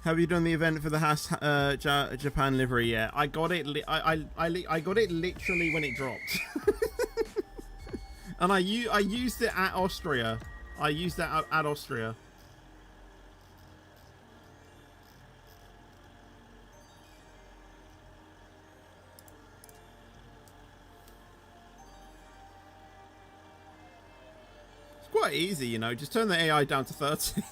Have you done the event for the Japan livery yet? I got it. I got it literally when it dropped. And I used it at Austria. I used that at Austria. It's quite easy, you know. Just turn the AI down to 30.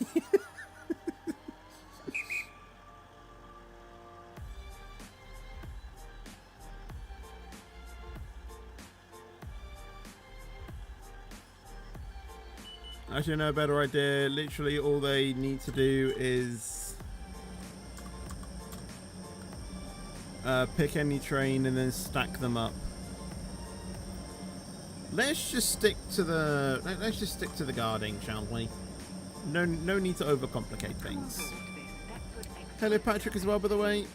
Actually, no, better idea. Literally, all they need to do is pick any train and then stack them up. Let's just stick to the guarding, shall we? No need to overcomplicate things. Hello, Patrick, as well, by the way.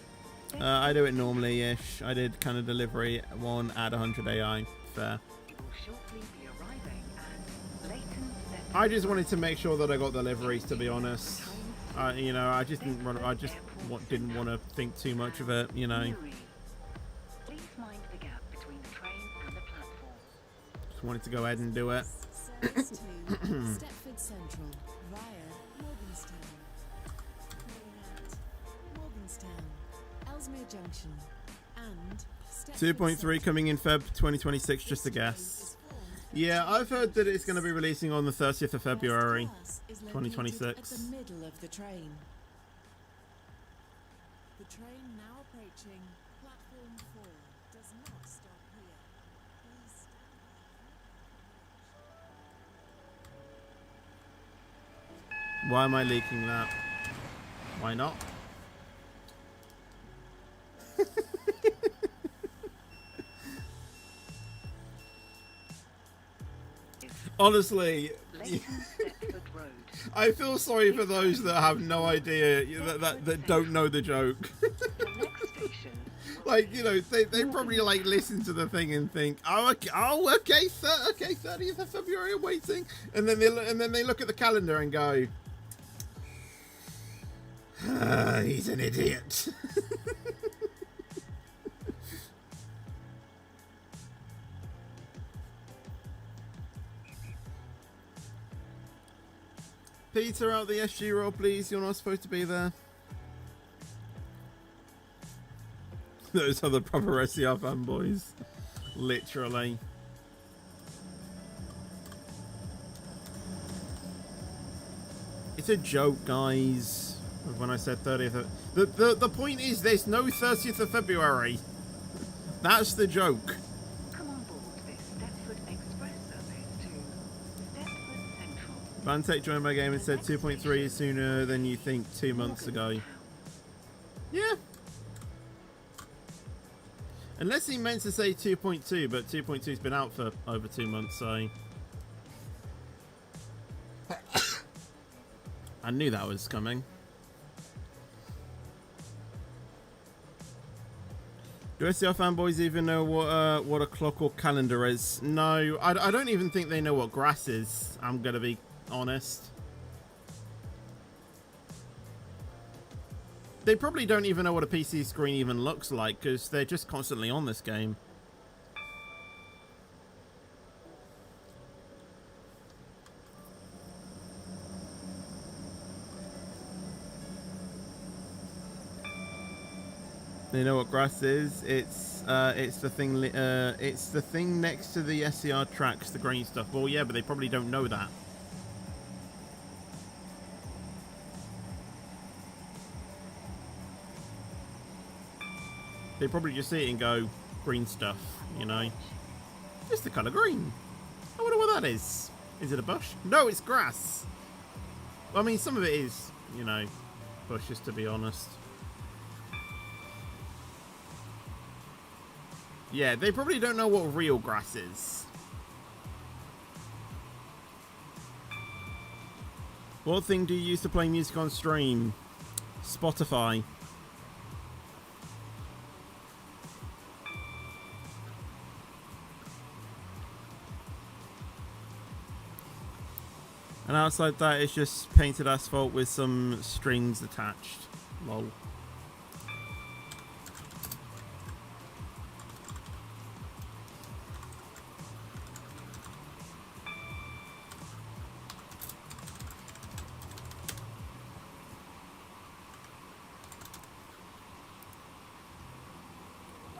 I do it normally-ish. I did kind of delivery 1 add 100 AI. Fair. I just wanted to make sure that I got deliveries, to be honest. You know, I just didn't want to think too much of it, you know. Please mind the gap between the train and the platform. Just wanted to go ahead and do it. Service to Stepford Central via Morganstown. Calling at Morganstown, Ellesmere Junction, and Stepford 2.3 Central. coming in Feb 2026, just a guess. Yeah, I've heard that it's going to be releasing on the 30th of February, First class is 2026. located at the middle of the train. The train now approaching platform 4 does not stop here. Please stand by. Why am I leaking that? Why not? Honestly, Leighton Stepford Road. I feel sorry for those that have no idea, that don't know the joke. The next station will Like, be you know, they probably like listen to the thing and think, okay, 30th of February, I'm waiting, and then they look at the calendar and go, he's an idiot. Peter, out the SG roll, please. You're not supposed to be there. Those are the proper SCR fanboys. Literally. It's a joke, guys. When I said 30th of... The point is there's no 30th of February. That's the joke. come on board this Stepford Express service to Stepford Central. Banter joined my game and said 2.3 is sooner than you think 2 months ago. Yeah. Unless he meant to say 2.2, but 2.2's been out for over 2 months, so... I knew that was coming. Do SCR fanboys even know what a clock or calendar is? No, I don't even think they know what grass is, I'm gonna be honest. They probably don't even know what a PC screen even looks like, because they're just constantly on this game. They know what grass is. It's the thing next to the SCR tracks, the green stuff. Well, yeah, but they probably don't know that. They probably just see it and go, green stuff, you know. It's the colour green. I wonder what that is. Is it a bush? No, it's grass. Well, I mean, some of it is, you know, bushes, to be honest. Yeah, they probably don't know what real grass is. What thing do you use to play music on stream? Spotify. And outside that, it's just painted asphalt with some strings attached. Lol.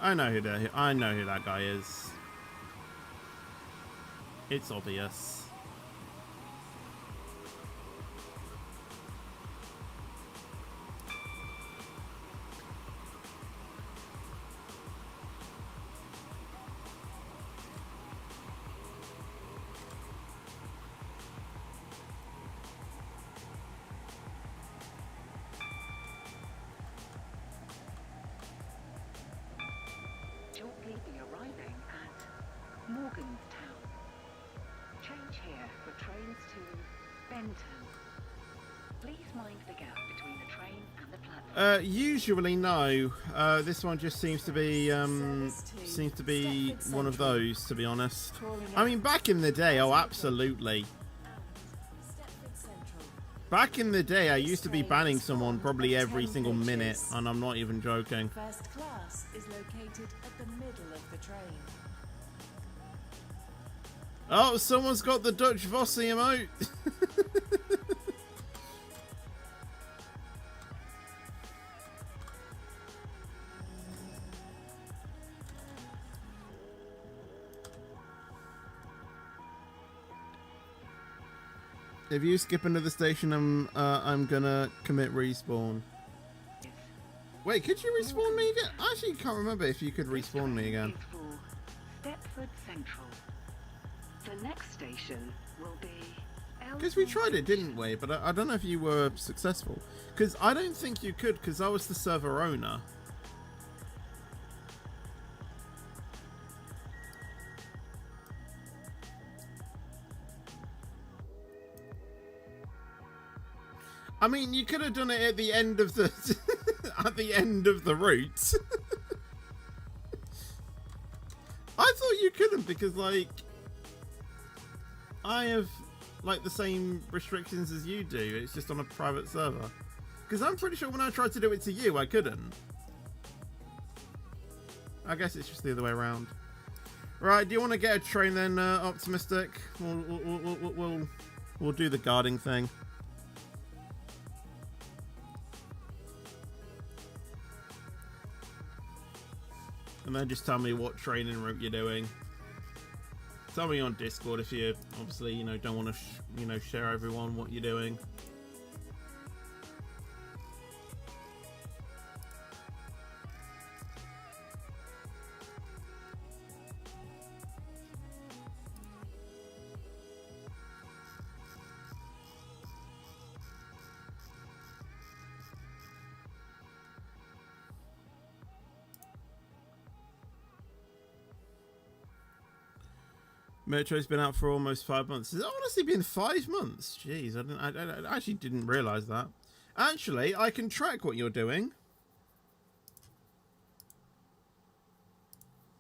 I know who that guy is. It's obvious. Shortly be arriving at Morgantown. Change here for trains to Banter. Please mind the gap between the train and the platform. Usually no. This one just seems to be one of those, to be honest. I mean, back in the day, oh, absolutely. Back in the day, I used to be banning someone probably every single minute, and I'm not even joking. First class is located at the middle of the train. Oh, someone's got the Dutch Vossie emote. If you skip another station, I'm gonna commit respawn. Wait, could you respawn me again? I actually can't remember if you could respawn me again. Is for Stepford Central. The next station will be Because we tried it, didn't we? But I don't know if you were successful. Because I don't think you could, because I was the server owner. I mean, you could have done it at the end of the at the end of the route. I thought you couldn't because, like, I have like the same restrictions as you do. It's just on a private server. Because I'm pretty sure when I tried to do it to you, I couldn't. I guess it's just the other way around. Right, do you want to get a train then, Optimistic? We'll do the guarding thing. And then just tell me what training route you're doing. Tell me on Discord if you obviously, you know, don't want to, share everyone what you're doing. Metro's been out for almost 5 months. Has it honestly been 5 months? Jeez, I actually didn't realise that. Actually, I can track what you're doing.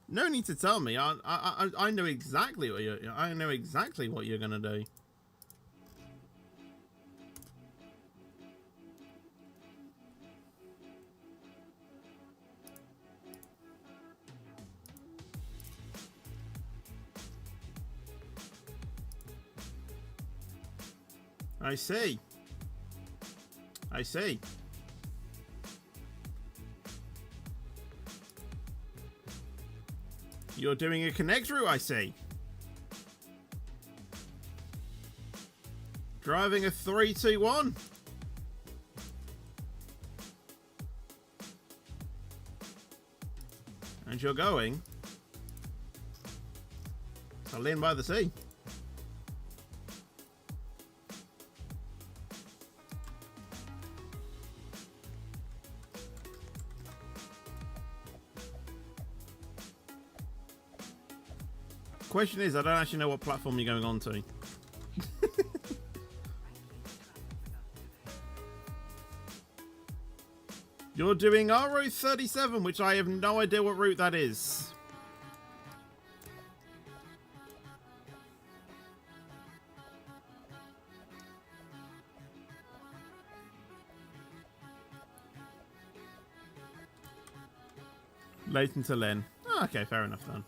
No need to tell me. I know exactly what you're gonna do. I see. I see. You're doing a connect route, I see. Driving a 321. And you're going to Lynn by the Sea. Question is, I don't actually know what platform you're going on to. You're doing RO 37, which I have no idea what route that is. Leighton to Lynn. Oh, okay, fair enough then.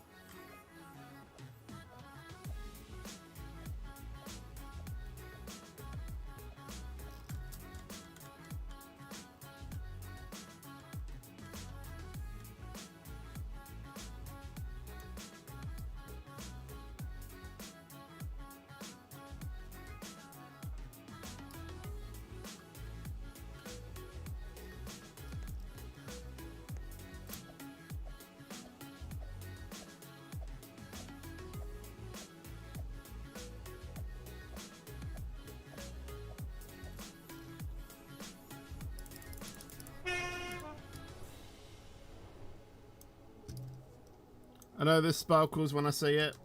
I know this sparkles when I see it.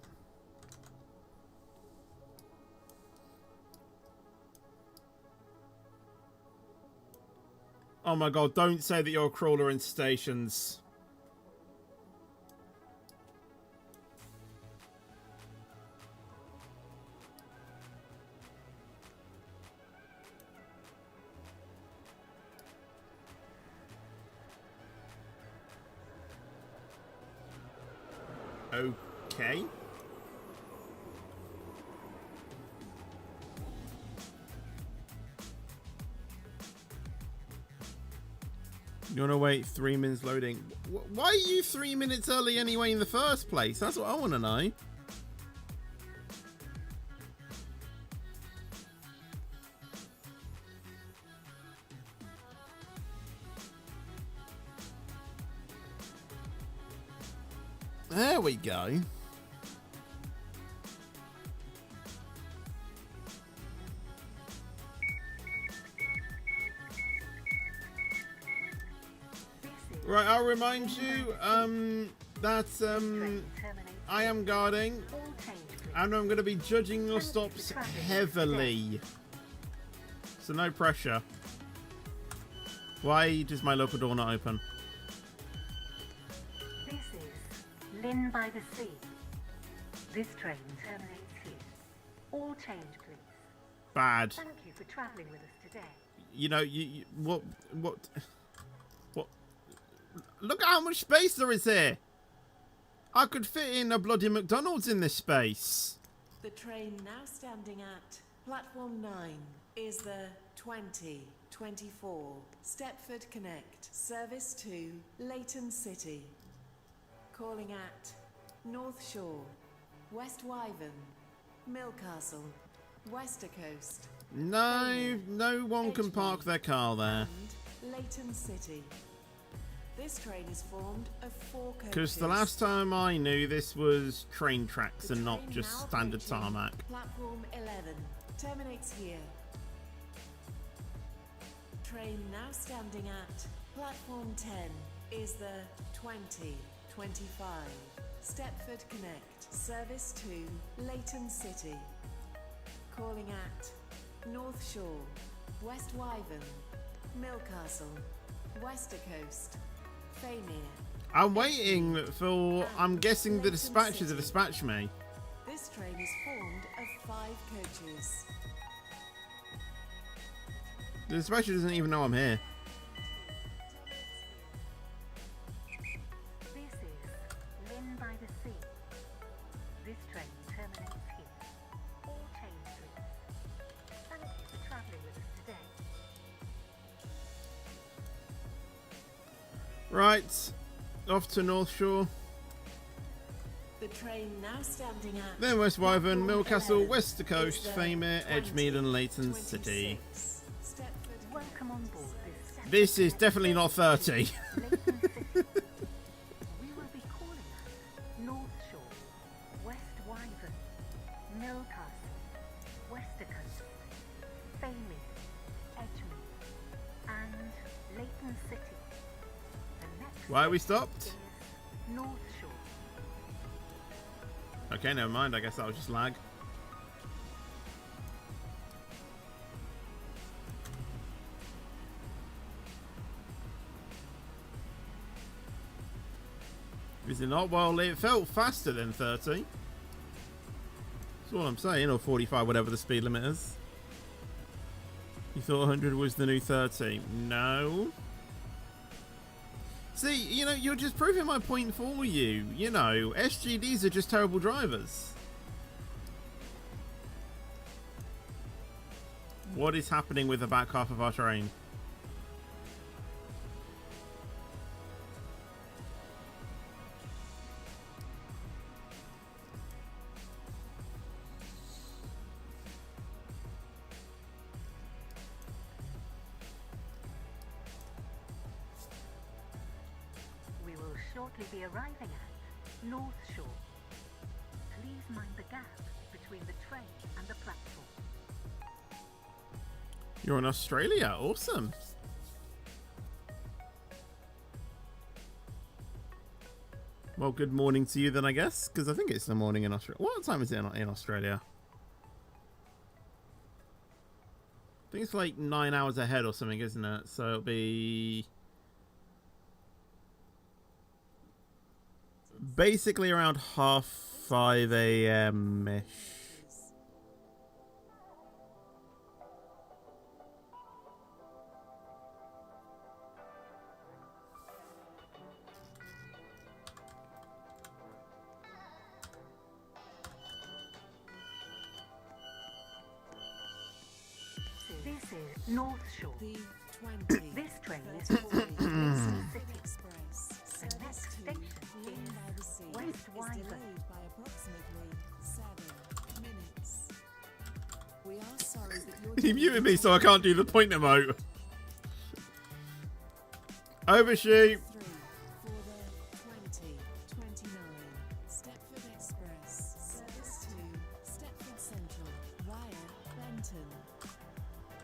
Oh my god, don't say that you're a crawler in stations. Okay. You want to wait 3 minutes loading? Why are you 3 minutes early anyway in the first place? That's what I want to know. There we go. Right, I'll remind you that I am guarding and I'm going to be judging your stops heavily. So no pressure. Why does my local door not open? This is Lynn by the Sea. This train terminates here. All change, please. Bad. Thank you for travelling with us today. You know, what? Look at how much space there is here. I could fit in a bloody McDonald's in this space. The train now standing at platform 9 is the 2024 Stepford Connect service to Leighton City. Calling at North Shore, West Wyvern, Millcastle, Wester Coast, No one can park their car there. and Leighton City. This train is formed of 4 coaches. Because the last time I knew, this was train tracks The and not train just now standard approaching tarmac. Platform 11 terminates here. Train now standing at platform 10 is the 2025 Stepford Connect service to Leighton City. Calling at North Shore, West Wyvern, Millcastle, Wester Coast, Faymere. I'm waiting for, I'm guessing, the Leighton dispatcher to City. dispatch me. This train is formed of 5 coaches. The dispatcher doesn't even know I'm here. This is Lynn by the Sea. This train terminates here. All change, please. Thank you for travelling with us today. Right, off to North Shore. The train now standing at Then West Wyvern, platform Millcastle, 11 Wester Coast, is the Faymere, Edgemead and Leighton City. 2026 Stepford Welcome on board this. This is definitely not 30. Leighton City. We will be calling at North Shore, West Wyvern, Millcastle, Wester Coast, Faymere, Edgemead, and Leighton City. The next Why are we station stopped? is North Shore. Okay, never mind. I guess that was just lag. Is it not? Well, it felt faster than 30. That's all I'm saying. Or 45, whatever the speed limit is. You thought 100 was the new 30? No. See, you know, you're just proving my point for you. You know, SGDs are just terrible drivers. What is happening with the back half of our train? We will shortly be arriving at North Shore. Please mind the gap between the train and the platform. You're in Australia. Awesome. Well, good morning to you then, I guess, because I think it's the morning in Australia. What time is it in Australia? I think it's like 9 hours ahead or something, isn't it? So it'll be basically around 5:30 a.m.-ish. This is North Shore. The 20. This train is Leighton City. Express. The next Service to station Lynn is by the Sea West is Wyvern. delayed by approximately 7 minutes. We are sorry that He muted me so I can't do the point emote. Overshoot. 3 for the 2029 Stepford Express. Service to Stepford Central via Banter.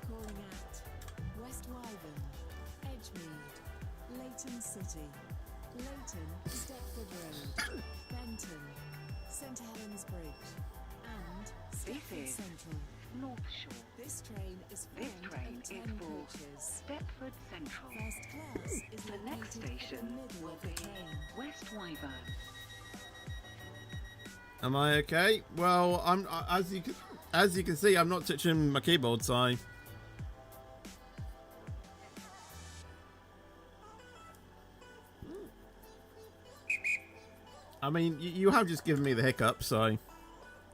Calling at West Wyvern, Edgemead, Leighton City, Leighton, Stepford Road, Benton, St Helens Bridge, and This Stepford is Central. North Shore. This train is This formed train of is 10 for coaches. Deptford Central. First class is The next located at station the middle will of the be train. West Wyvern. Am I okay? Well, as you can see, I'm not touching my keyboard, so. I mean, you have just given me the hiccup, so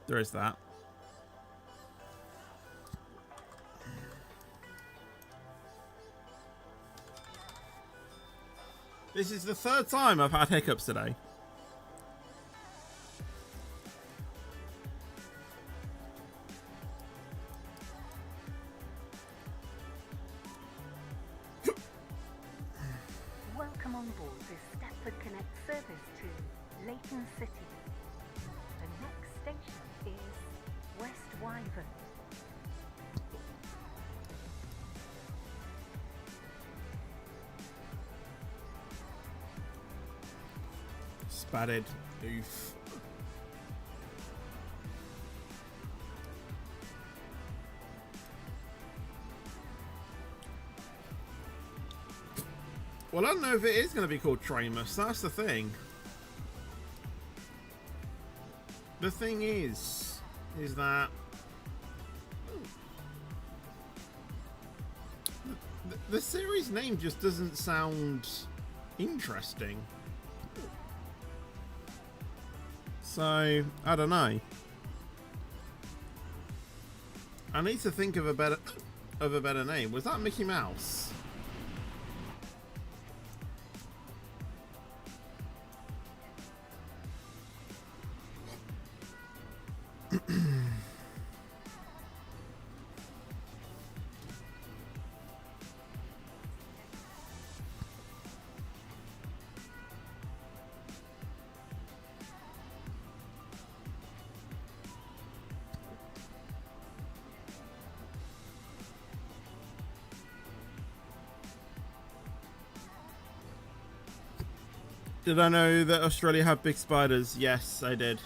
there is that. This is the third time I've had hiccups today. Welcome on board this Stepford Connect service to Leighton City. The next station is West Wyvern. Spatted. Oof. Well, I don't know if it is going to be called Tramus. That's the thing. The thing is that the series name just doesn't sound interesting. So, I don't know. I need to think of a better name. Was that Mickey Mouse? Did I know that Australia have big spiders? Yes, I did.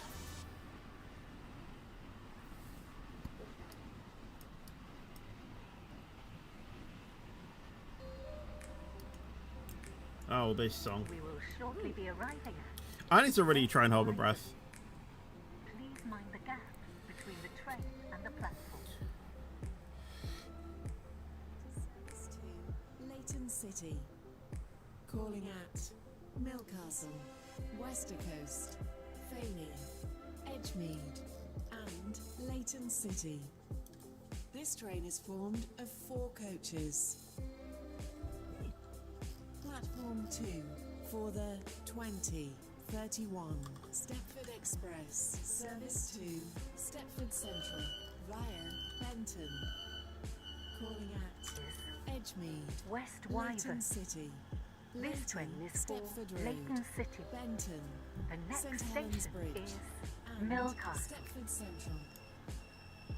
Oh, this song. We will shortly be arriving at. I need to really try and hold my breath. Please mind the gap between the train and the platform. Service to Leighton City. Calling at Milcastle, Westercoast, Faney, Edgemead, and Leighton City. This train is formed of 4 coaches. Platform 2 for the 2031 Stepford Express, service to Stepford Central via Benton. Calling at Edgemead, West Leighton Wyvern. City. This train is for Stepford Road, Leighton City. Benton, The next St Helens station Bridge, is and Milcastle. Stepford Central.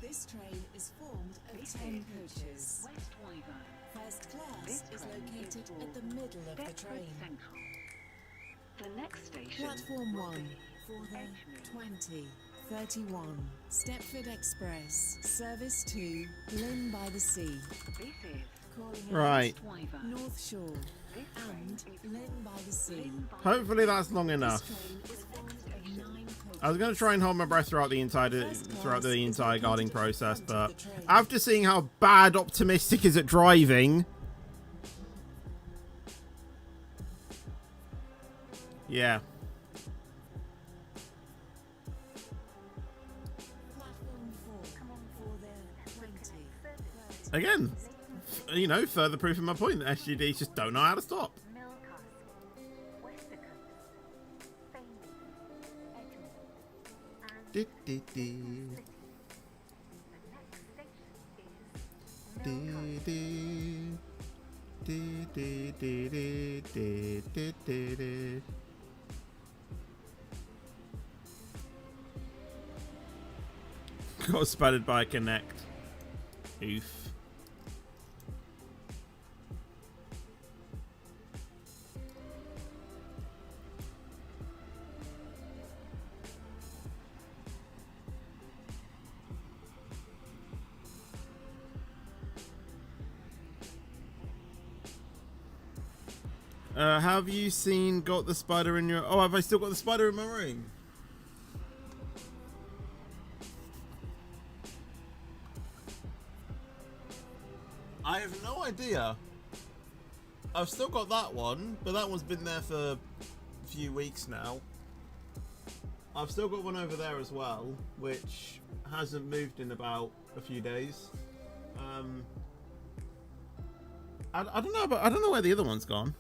This train is formed of This 10 is coaches. West Wyvern. First class This is train located is for at the middle of the Deptford train. Central. The next station Platform will 1 be for the Edgemead. 2031 Stepford Express, service to Lynn by the Sea. This is Calling Right. West Wyvern. at North Shore This train and is for Lynn by the Sea. Lynn by Hopefully that's long This enough. train is formed of 9 coaches. I was going to try and hold my breath throughout the entire guarding process, but after seeing how bad Optimistic is at driving, yeah. Platform 4 for the 2030. Again, you know, further proof of my point that SGDs just don't know how to stop. Milcastle, Westercoast, Faney, Edgemead, and Do, do, do, City. The next station is do, Milcastle. do, do, do, do, do, do, do, do. Got spotted by a Connect. Oof. Have you got the spider in your... Oh, have I still got the spider in my room? I have no idea. I've still got that one, but that one's been there for a few weeks now. I've still got one over there as well, which hasn't moved in about a few days. I don't know, but I don't know where the other one's gone.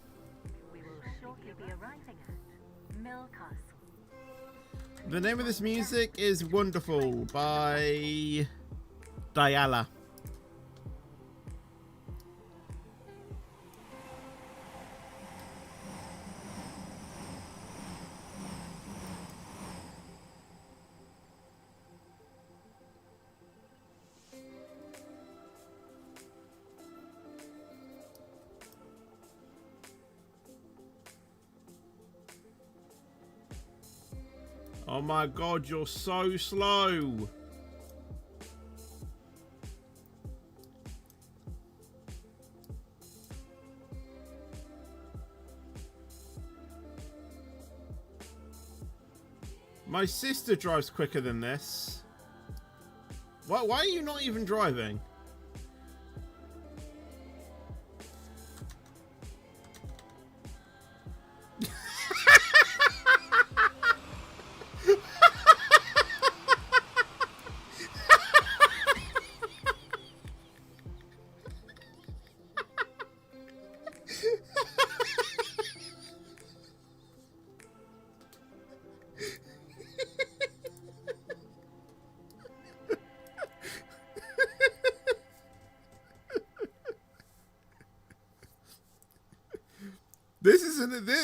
We will shortly be arriving at Mill Castle. The name of this music is Wonderful by Diala. Oh my god, you're so slow. My sister drives quicker than this. Why are you not even driving?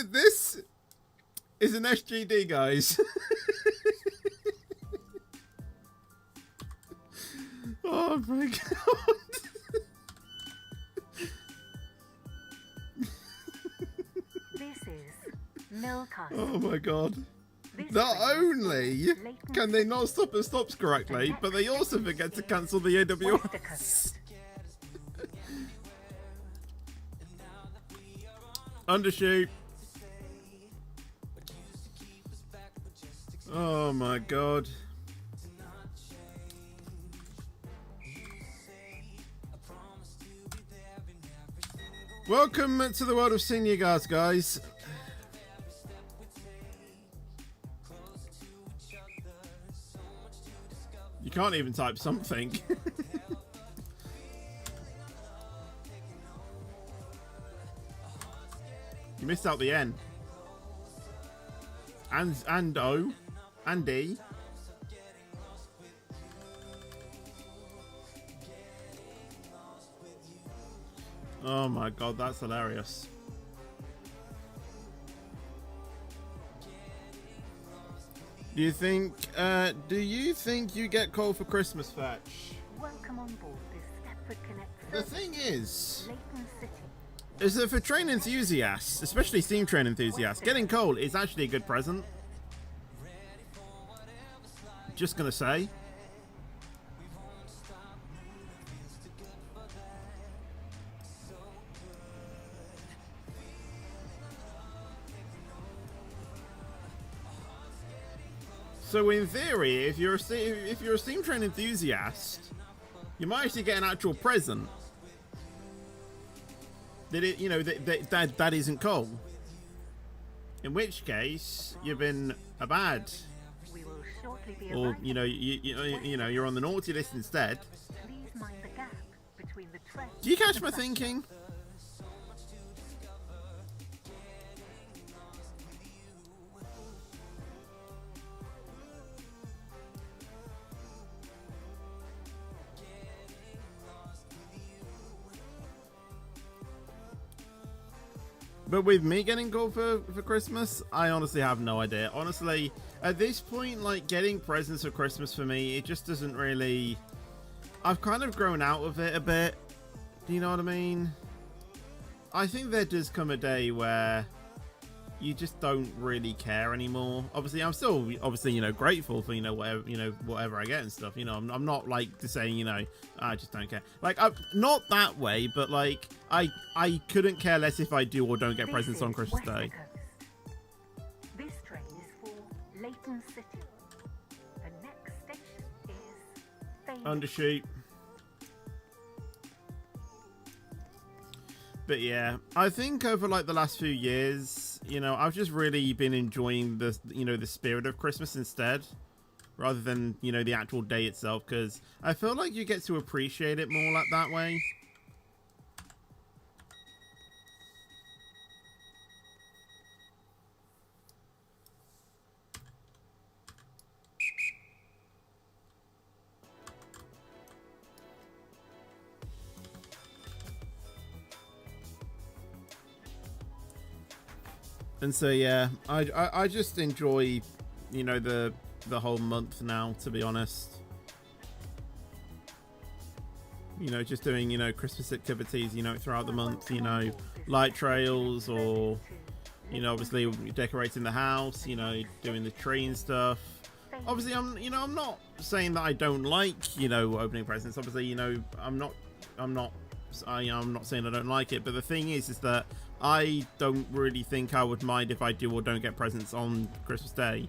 This is an SGD, guys. Oh my god. This is Mill Castle. Oh my god. This Not brings only latent can they not stop at stops correctly, but they also forget to cancel the Oyster AWS. Coast. Undershoot. Oh my god. Welcome to the world of senior guys. You can't even type something. You missed out the N. And O. And D. Oh my god, that's hilarious. Do you think you get called for Christmas fetch? Welcome on board this Stepford Connect The service thing is, Leighton City. is that for train enthusiasts, especially steam train enthusiasts, getting coal is actually a good present. Just gonna say. So in theory, if you're a steam train enthusiast, you might actually get an actual present. That it, you know, that isn't coal. In which case, you've been a bad, We will shortly be or arriving. you know, you're on the naughty list instead. Please mind the gap between the train. Do you catch and my the thinking? But with me getting called for Christmas, I honestly have no idea. Honestly, at this point, like, getting presents for Christmas for me, it just doesn't really... I've kind of grown out of it a bit. Do you know what I mean? I think there does come a day where you just don't really care anymore. Obviously, I'm still obviously, you know, grateful for, you know, whatever I get and stuff. You know, I'm not like to saying, you know, I just don't care. Like, I'm not that way, but like, I couldn't care less if I do or don't get presents on Christmas Day. This train is for Leighton City. The next station is Famous. Undershoot. But yeah, I think over like the last few years, you know, I've just really been enjoying the, you know, the spirit of Christmas instead, rather than, you know, the actual day itself, because I feel like you get to appreciate it more like that way. And so yeah, I just enjoy, you know, the whole month now, to be honest. You know, just doing, you know, Christmas activities, you know, throughout the month, you know, light trails, or, you know, obviously decorating the house, you know, doing the tree and stuff. Obviously, I'm not saying that I don't like, you know, opening presents. Obviously, you know, I'm not saying I don't like it, but the thing is that I don't really think I would mind if I do or don't get presents on Christmas Day.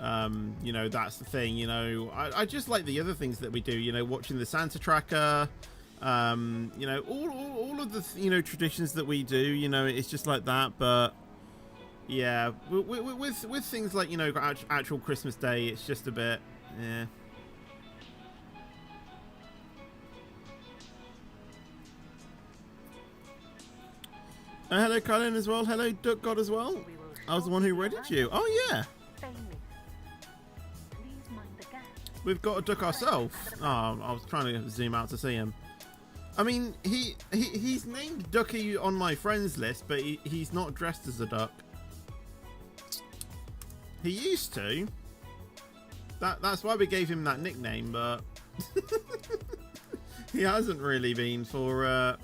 You know, that's the thing. You know, I just like the other things that we do. You know, watching the Santa tracker. You know, all of the you know, traditions that we do. You know, it's just like that. But yeah, with things like, you know, actual Christmas Day, it's just a bit, yeah. Hello, Colin, as well. Hello, Duck God, as well. I was the one who raided you. Oh, yeah. We've got a duck ourselves. Oh, I was trying to zoom out to see him. I mean, he's named Ducky on my friends list, but he's not dressed as a duck. He used to. That's why we gave him that nickname, but he hasn't really been for a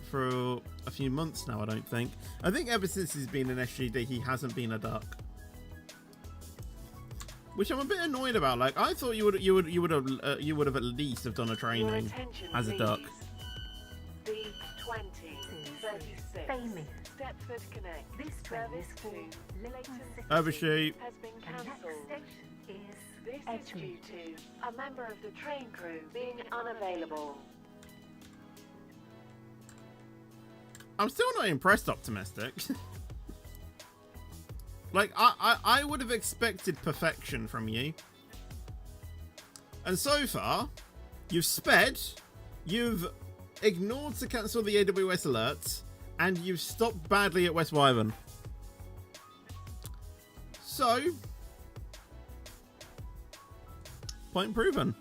few months now, I don't think. I think ever since he's been in SGD, he hasn't been a duck, which I'm a bit annoyed about. Like, I thought you would have at least have done a training as a duck. B2036 Famous Stepford Connect. This train is for Leighton City. Overshoot. Has been cancelled. This is due to a member of the train crew being unavailable. I'm still not impressed, Optimistic. Like, I would have expected perfection from you. And so far, you've sped, you've ignored to cancel the AWS alerts, and you've stopped badly at West Wyvern. So, point proven.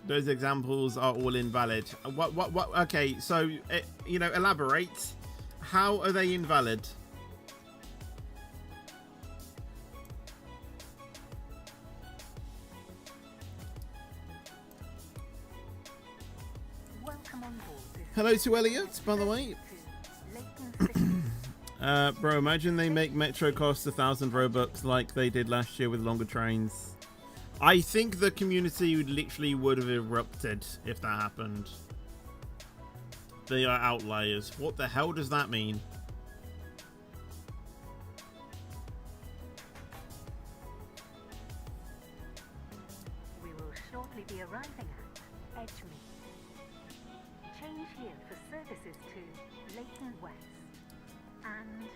Those examples are all invalid. What? Okay, so, you know, elaborate. How are they invalid? Welcome on board. Hello to Elliot, by the way. Bro, imagine they make Metro cost 1,000 Robux like they did last year with longer trains. I think the community literally would have erupted if that happened. They are outliers. What the hell does that mean? We will shortly be arriving at Edgemead. Change here for services to Leighton West and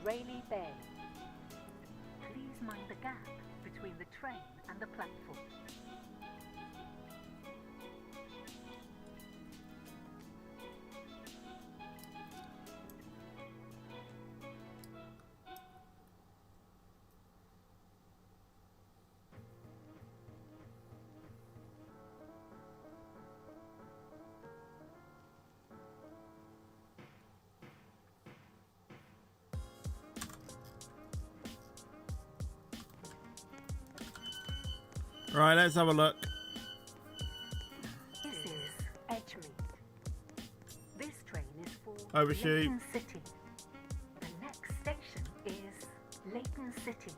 Rayleigh Bay. Please mind the gap between the train and the platform. Right, let's have a look. This is Edgemead. This train is for Overshoot. Leighton City. The next station is Leighton City.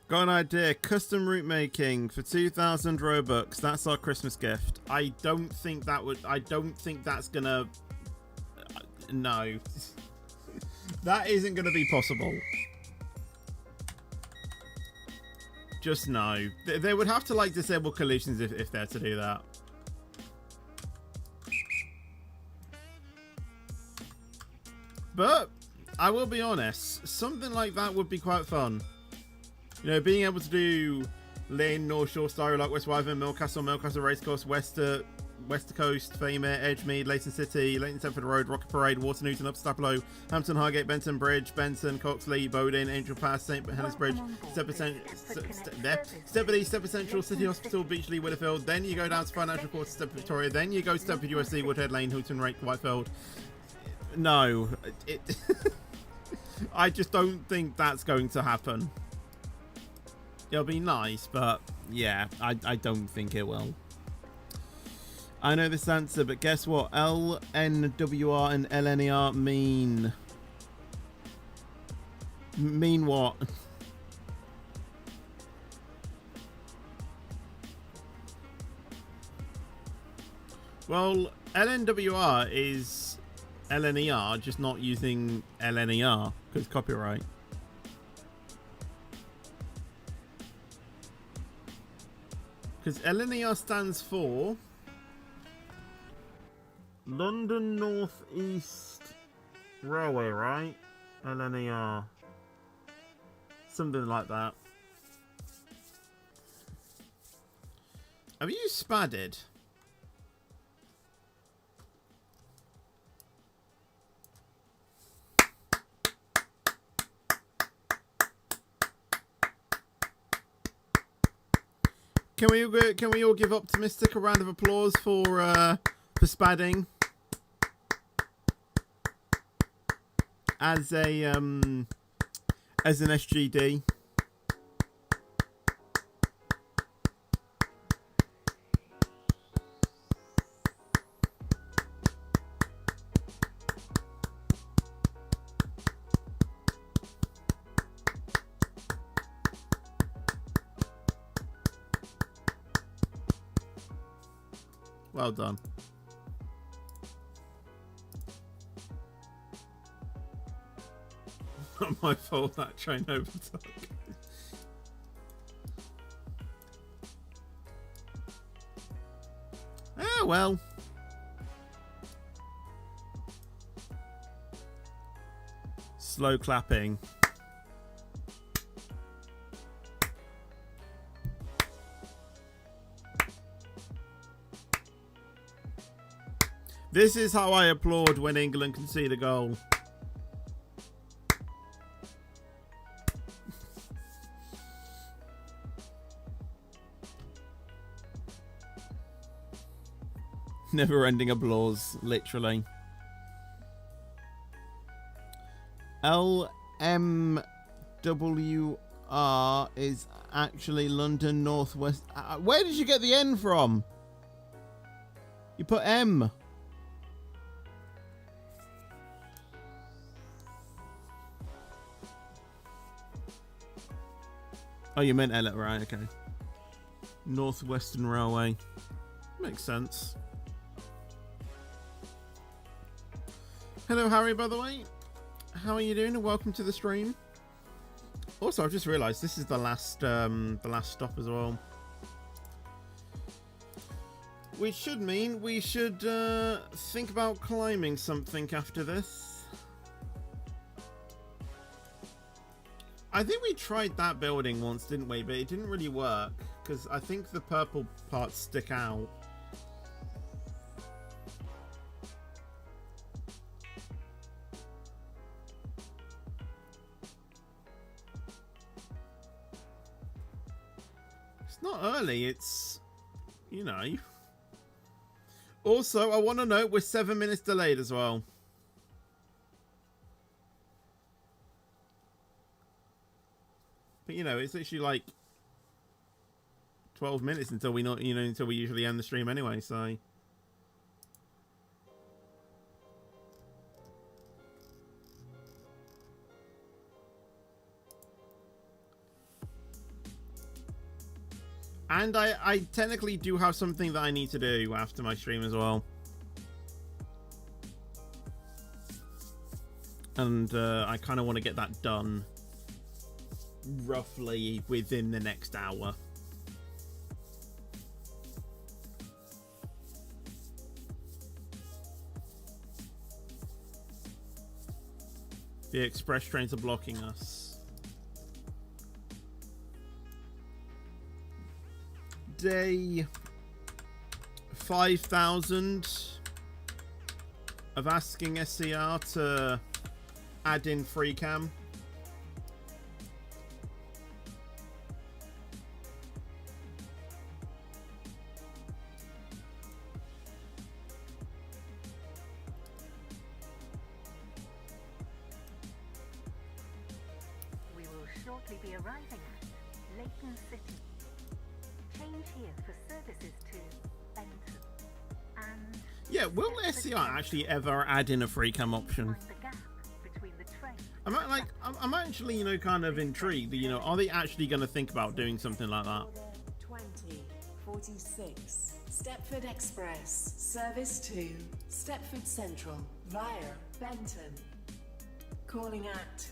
Got an idea. Custom route making for 2,000 Robux. That's our Christmas gift. I don't think that's gonna... no. That isn't gonna be possible. Just no. They would have to, like, disable collisions if they're to do that. But, I will be honest. Something like that would be quite fun. You know, being able to do Lynn, North Shore, Styrock, West Wyvern, Millcastle Racecourse, Wester Coast, Famer, Edgemead, Leighton City, Leighton Stepford Road, Rocket Parade, Water Newton, Upper Stapleau, Hampton Highgate, Benton Bridge, Benton, Coxley, Bowden, Angel Pass, St. Helens Bridge, Stepford Central, City Hospital, Beachley, Widderfield. Then you go down to Financial Quarter, Stepford Victoria. Then you go Stepford USC, Woodhead Lane, Houghton Rake, Whitefield. No, I just don't think that's going to happen. It'll be nice, but yeah, I don't think it will. I know this answer, but guess what? LNWR and LNER mean... mean what? Well, LNWR is LNER, just not using LNER, because copyright. Because LNER stands for London North East Railway, right? LNER. Something like that. Have you spadded? Can we all give Optimistic a round of applause for spadding as an SGD? Well done. Not my fault that train overtook. Ah, well. Slow clapping. This is how I applaud when England concede a goal. Never-ending applause, literally. LMWR is actually London Northwest. Where did you get the N from? You put M. Oh, you meant L, right? Okay. Northwestern Railway. Makes sense. Hello, Harry, by the way. How are you doing? And welcome to the stream. Also, I've just realised this is the last stop as well. Which should mean we should think about climbing something after this. I think we tried that building once, didn't we? But it didn't really work because I think the purple parts stick out. It's not early, it's, you know. Also, I want to note we're 7 minutes delayed as well. But you know, it's literally like 12 minutes until we until we usually end the stream anyway, so and I technically do have something that I need to do after my stream as well. And I kind of want to get that done roughly within the next hour. The express trains are blocking us. Day 5,000 of asking SCR to add in free cam. We will shortly be arriving at Leighton City. Change here for services to Banter. And Yeah, will SCR actually ever add in a free cam option? find the gap between the trains. I'm actually, you know, kind of intrigued. You know, are they actually going to think about doing something like that? Order 2046. Stepford Express. Service to Stepford Central via Benton. Calling at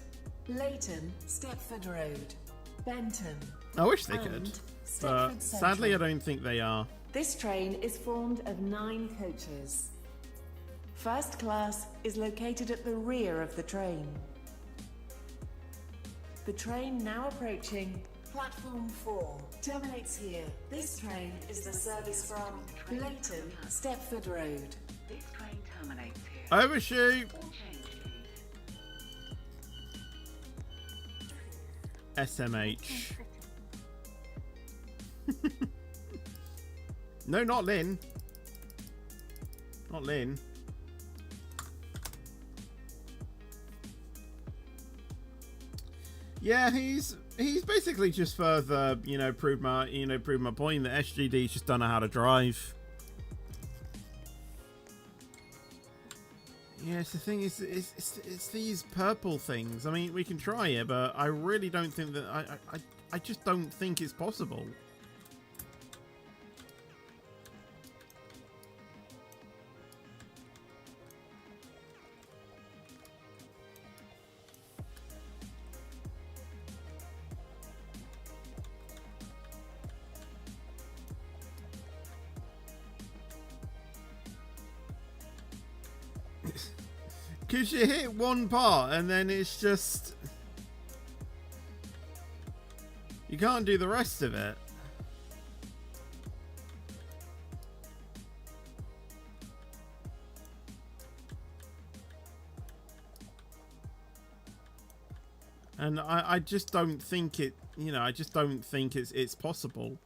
Leighton, Stepford Road, Benton. I wish they and could, Stepford but sadly, I Central. don't think they are. This train is formed of 9 coaches. First class is located at the rear of the train. The train now approaching platform 4 terminates here. This train is the service from Leighton, Stepford Road. This train terminates here. Overshoot! All change, please. SMH. City. No, not Lynn. Not Lynn. Yeah, he's basically just further, you know, proved my point that SGD's just don't know how to drive. Yes, the thing is, it's these purple things. I mean, we can try it, but I really don't think that I just don't think it's possible. Because you hit one part and then it's just... you can't do the rest of it. And I just don't think it, you know, I just don't think it's possible.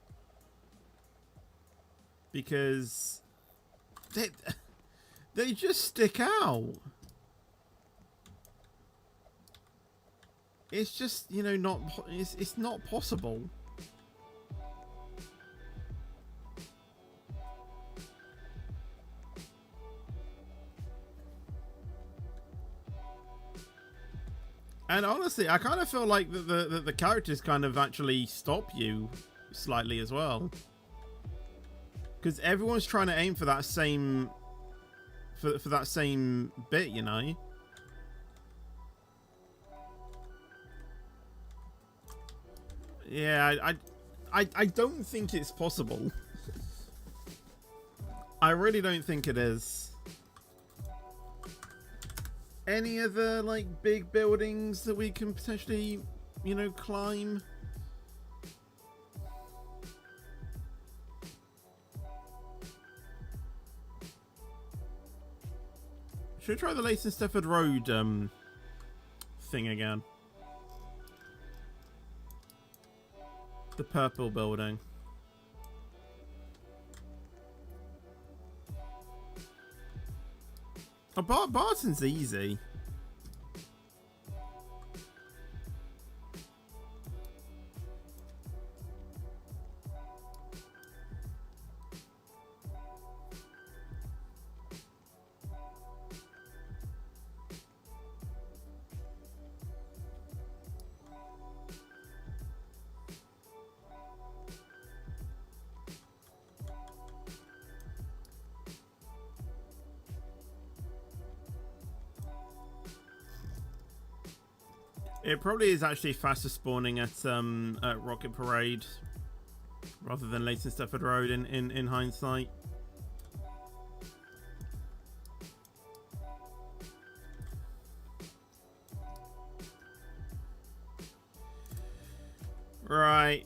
Because they just stick out. It's just, you know, it's not possible. And honestly, I kind of feel like the characters kind of actually stop you slightly as well. Because everyone's trying to aim for that same for that same bit, you know. Yeah, I don't think it's possible. I really don't think it is. Any other, like, big buildings that we can potentially, you know, climb? Should we try the Leighton Stepford Road thing again? The purple building. Oh, Barton's easy. It probably is actually faster spawning at Rocket Parade rather than Leighton Stefford Road in hindsight. Right.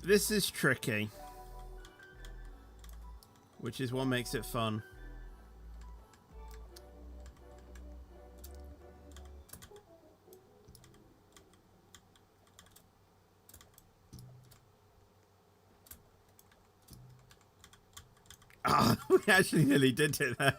This is tricky, which is what makes it fun. Ah, we actually nearly did it there.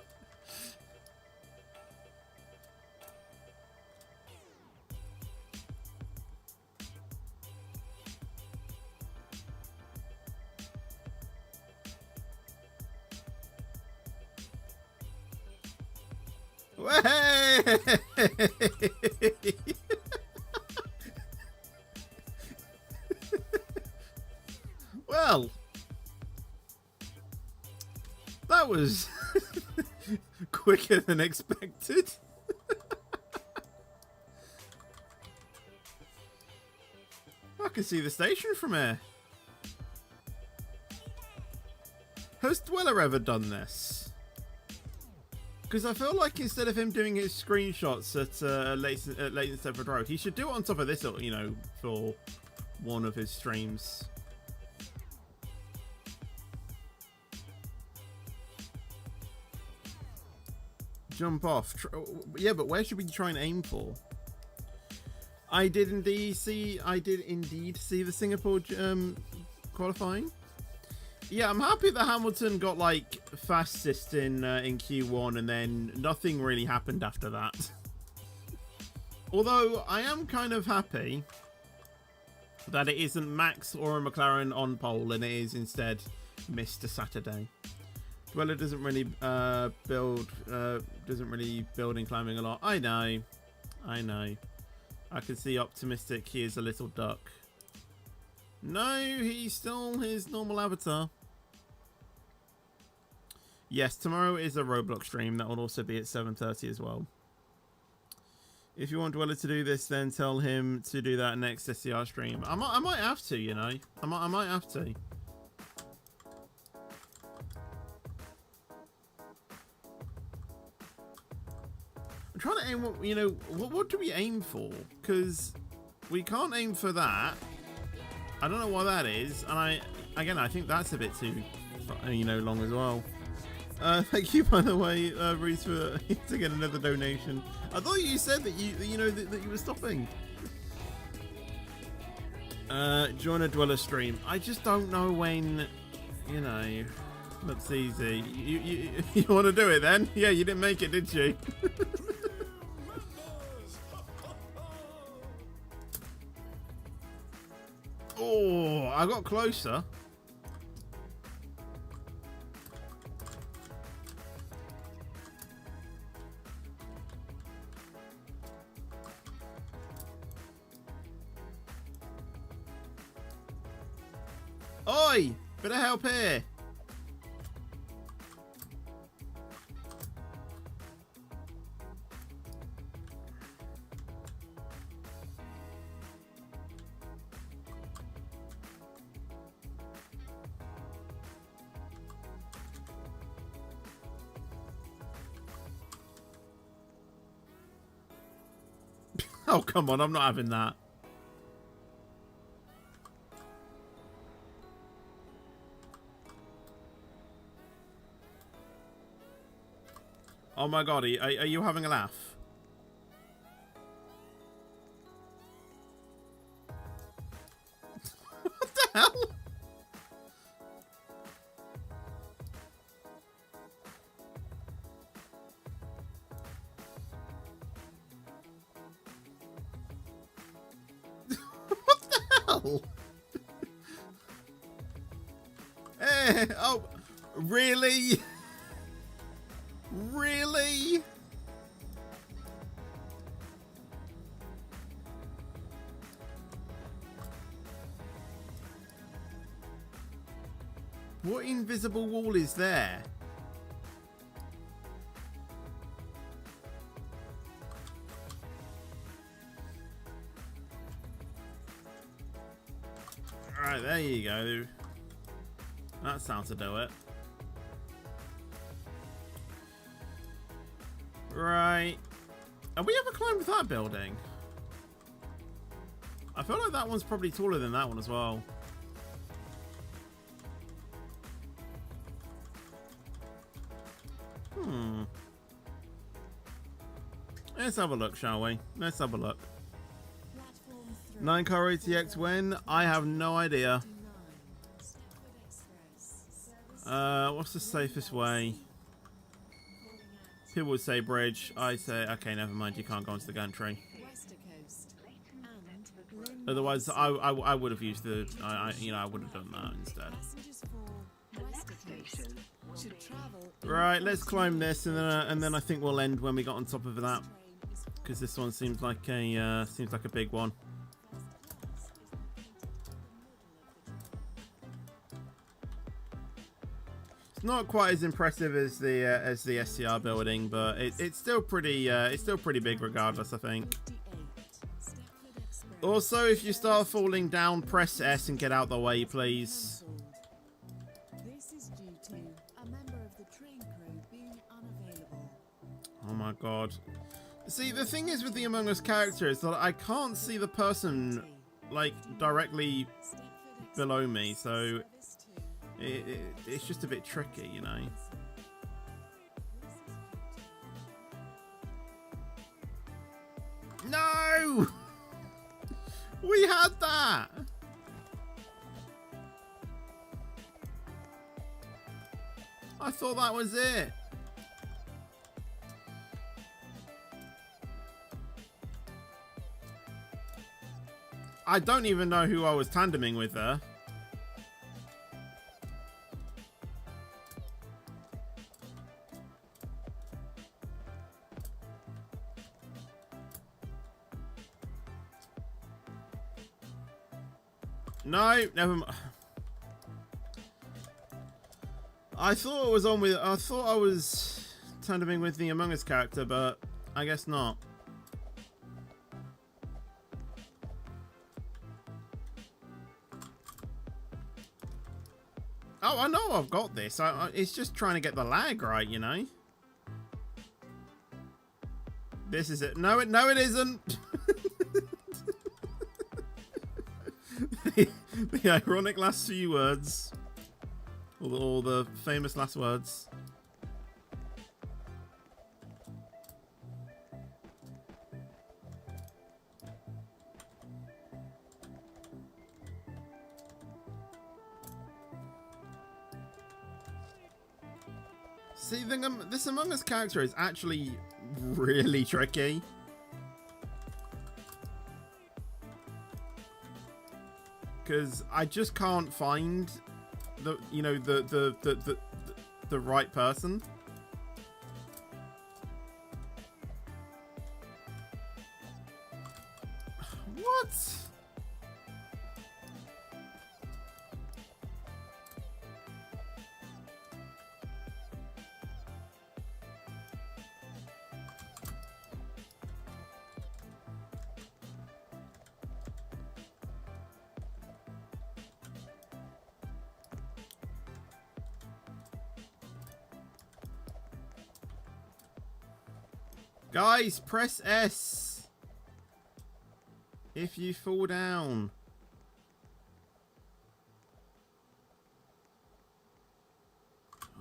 Way! Well, that was quicker than expected. I can see the station from here. Has Dweller ever done this? Because I feel like instead of him doing his screenshots at Leighton Stefford Road, he should do it on top of this, you know, for one of his streams. Jump off. Yeah, but where should we try and aim for? I did indeed see the Singapore qualifying. Yeah, I'm happy that Hamilton got like fastest in Q1 and then nothing really happened after that. Although I am kind of happy that it isn't Max or a McLaren on pole and it is instead Mr. Saturday. Dweller doesn't really build in climbing a lot. I know. I can see optimistic he is a little duck. No, he's still his normal avatar. Yes, tomorrow is a Roblox stream. That will also be at 7:30 as well. If you want Dweller to do this, then tell him to do that next SCR stream. I might have to, you know. I might have to. I'm trying to aim what, you know, what do we aim for? Because we can't aim for that. I don't know why that is, and I think that's a bit too, you know, long as well. Thank you, by the way, Reese, for to get another donation. I thought you said that you know that you were stopping. Join a Dweller stream. I just don't know when, you know. Looks easy. You want to do it then? Yeah, you didn't make it, did you? Oh, I got closer. Oi! Bit of help here. Oh, come on, I'm not having that. Oh my god, are you having a laugh? What the hell? there. Oh, really? Really? What invisible wall is there? Alright, there you go. That sounds to do it. Right. Have we ever climbed that building? I feel like that one's probably taller than that one as well. Let's have a look, shall we? Let's have a look. 9 car ATX when? I have no idea. What's the safest way? People would say bridge. I say, okay, never mind. You can't go into the gantry. Otherwise, I would have used the, I would have done that instead. Right, let's climb this, and then I think we'll end when we got on top of that, because this one seems like a big one. It's not quite as impressive as the SCR building, but it's still pretty big regardless, I think. Also, if you start falling down, press S and get out the way, please. This is due to a member of the train crew being unavailable. Oh my god. See, the thing is with the Among Us character is that I can't see the person, like, directly below me, so it's just a bit tricky, you know. No! We had that! I thought that was it. I don't even know who I was tandeming with there. No, never mind. I thought I was tandeming with the Among Us character, but I guess not. Oh, I know I've got this. It's just trying to get the lag right, you know. This is it. No, it isn't. The ironic last few words, or the famous last words. See, this Among Us character is actually really tricky. Because I just can't find the right person. What? Guys, press S if you fall down.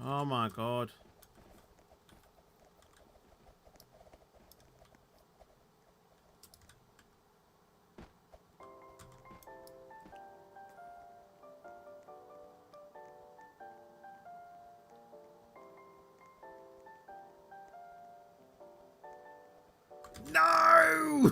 Oh my god. No!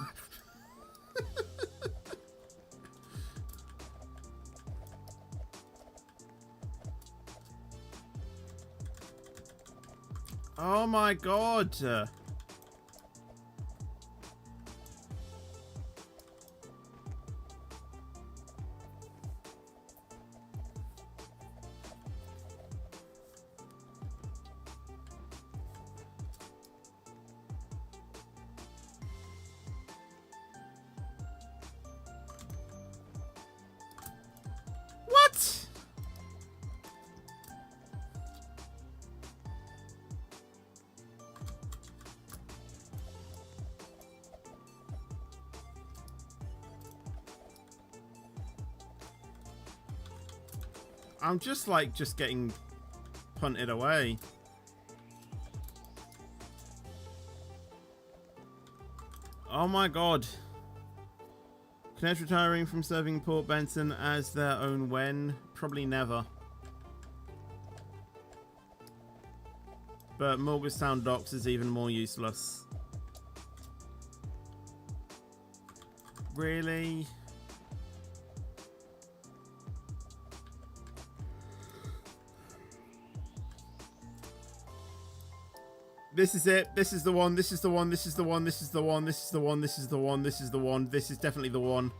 Oh my god. What? I'm just like getting punted away. Oh my god. Connect retiring from serving Port Benson as their own when? Probably never. But Morgantown Docks is even more useless. Really? This is it. This is the one. This is the one. This is the one. This is the one. This is the one. This is the one. This is the one. This is definitely the one.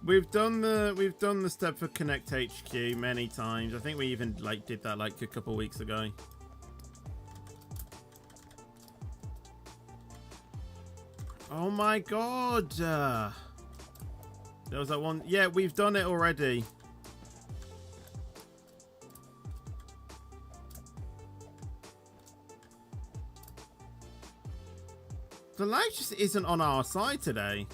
We've done the step for Connect HQ many times. I think we even like did that like a couple weeks ago. Oh my god! There was that one. Yeah, we've done it already. The lag just isn't on our side today.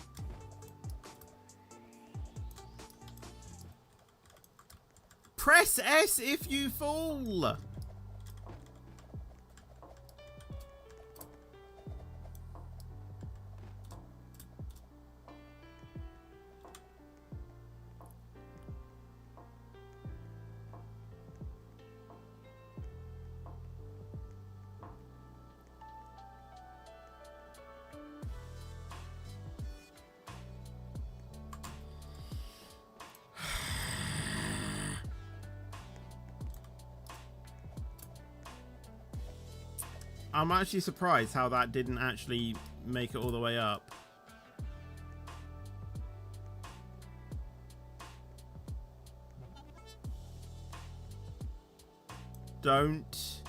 Press S if you fall. I'm actually surprised how that didn't actually make it all the way up. Don't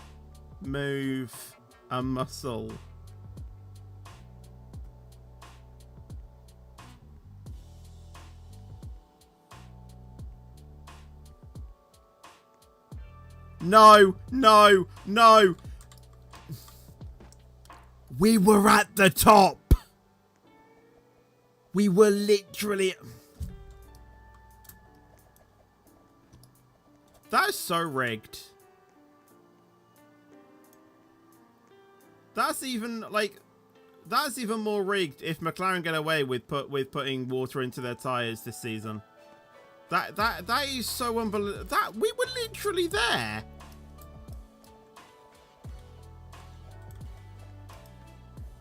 move a muscle. No, no, no. We were at the top. We were literally... That's so rigged. That's even, like... That's even more rigged if McLaren get away with putting water into their tyres this season. That is so unbelievable. That we were literally there.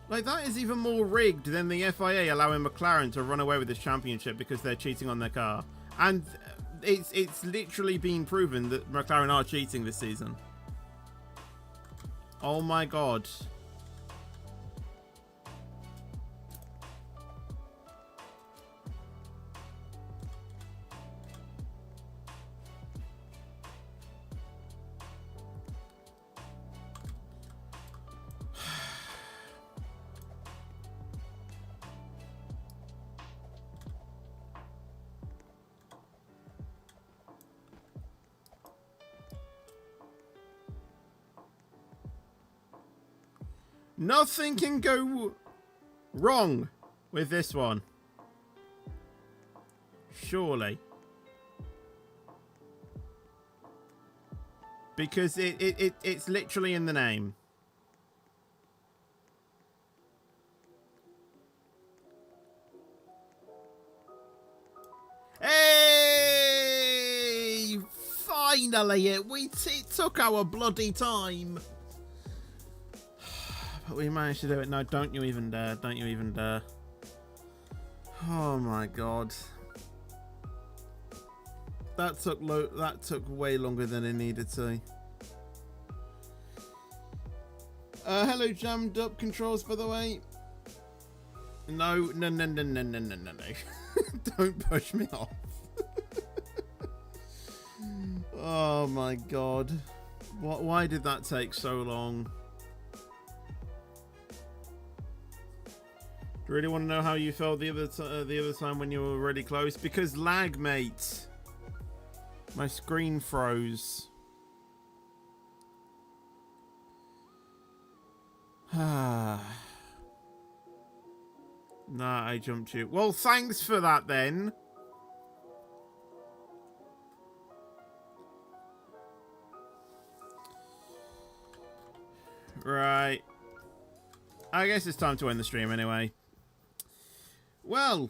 Like, that is even more rigged than the FIA allowing McLaren to run away with this championship because they're cheating on their car. And it's literally been proven that McLaren are cheating this season. Oh my god. Nothing can go wrong with this one. Surely. Because it's literally in the name. finally it took our bloody time. But we managed to do it. No, don't you even dare. Don't you even dare. Oh my god. That took way longer than it needed to. Hello, jammed up controls, by the way. No. Don't push me off. Oh my god. Why did that take so long? Do you really want to know how you felt the other time when you were really close? Because lag, mate. My screen froze. Nah, I jumped you. Well, thanks for that then. Right. I guess it's time to end the stream anyway. Well,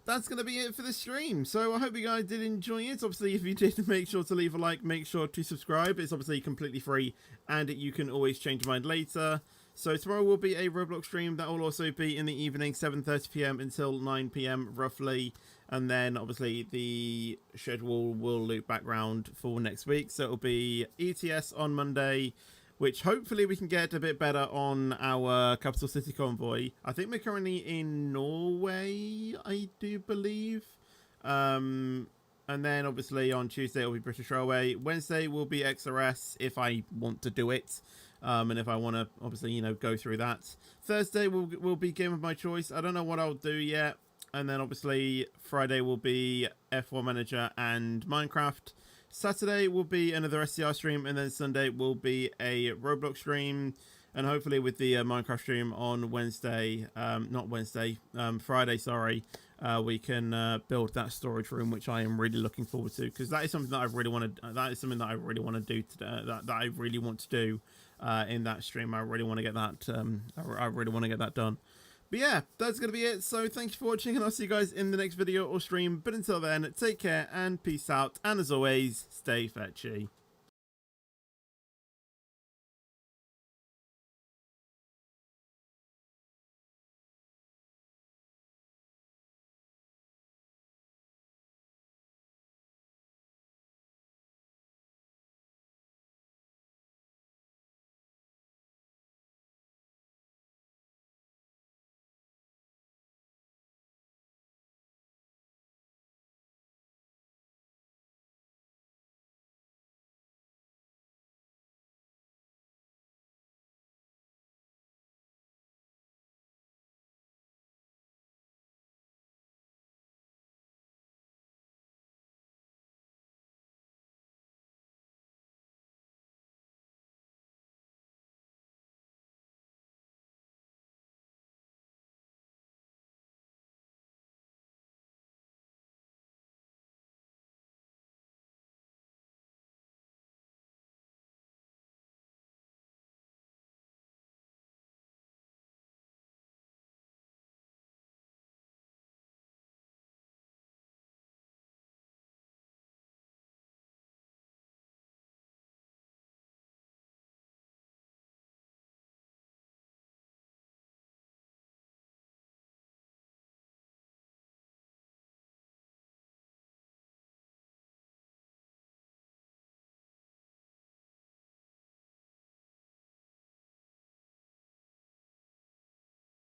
that's going to be it for the stream. So I hope you guys did enjoy it. Obviously, if you did, make sure to leave a like, make sure to subscribe. It's obviously completely free and you can always change your mind later. So tomorrow will be a Roblox stream. That will also be in the evening, 7:30 PM until 9 PM roughly. And then obviously the schedule will loop back round for next week. So it'll be ETS on Monday, which hopefully we can get a bit better on our Capital City convoy. I think we're currently in Norway, I do believe. And then obviously on Tuesday it'll be British Railway. Wednesday will be XRS if I want to do it. And if I want to obviously, you know, go through that. Thursday will be game of my choice. I don't know what I'll do yet. And then obviously Friday will be F1 Manager and Minecraft. Saturday will be another SCR stream, and then Sunday will be a Roblox stream, and hopefully with the Minecraft stream on Wednesday, Friday, sorry, we can build that storage room, which I am really looking forward to, because that is something that I really want to. That is something that I really want to do today. That I really want to do in that stream. I really want to get that. I really want to get that done. But yeah, that's going to be it. So thank you for watching, and I'll see you guys in the next video or stream. But until then, take care and peace out. And as always, stay fetchy.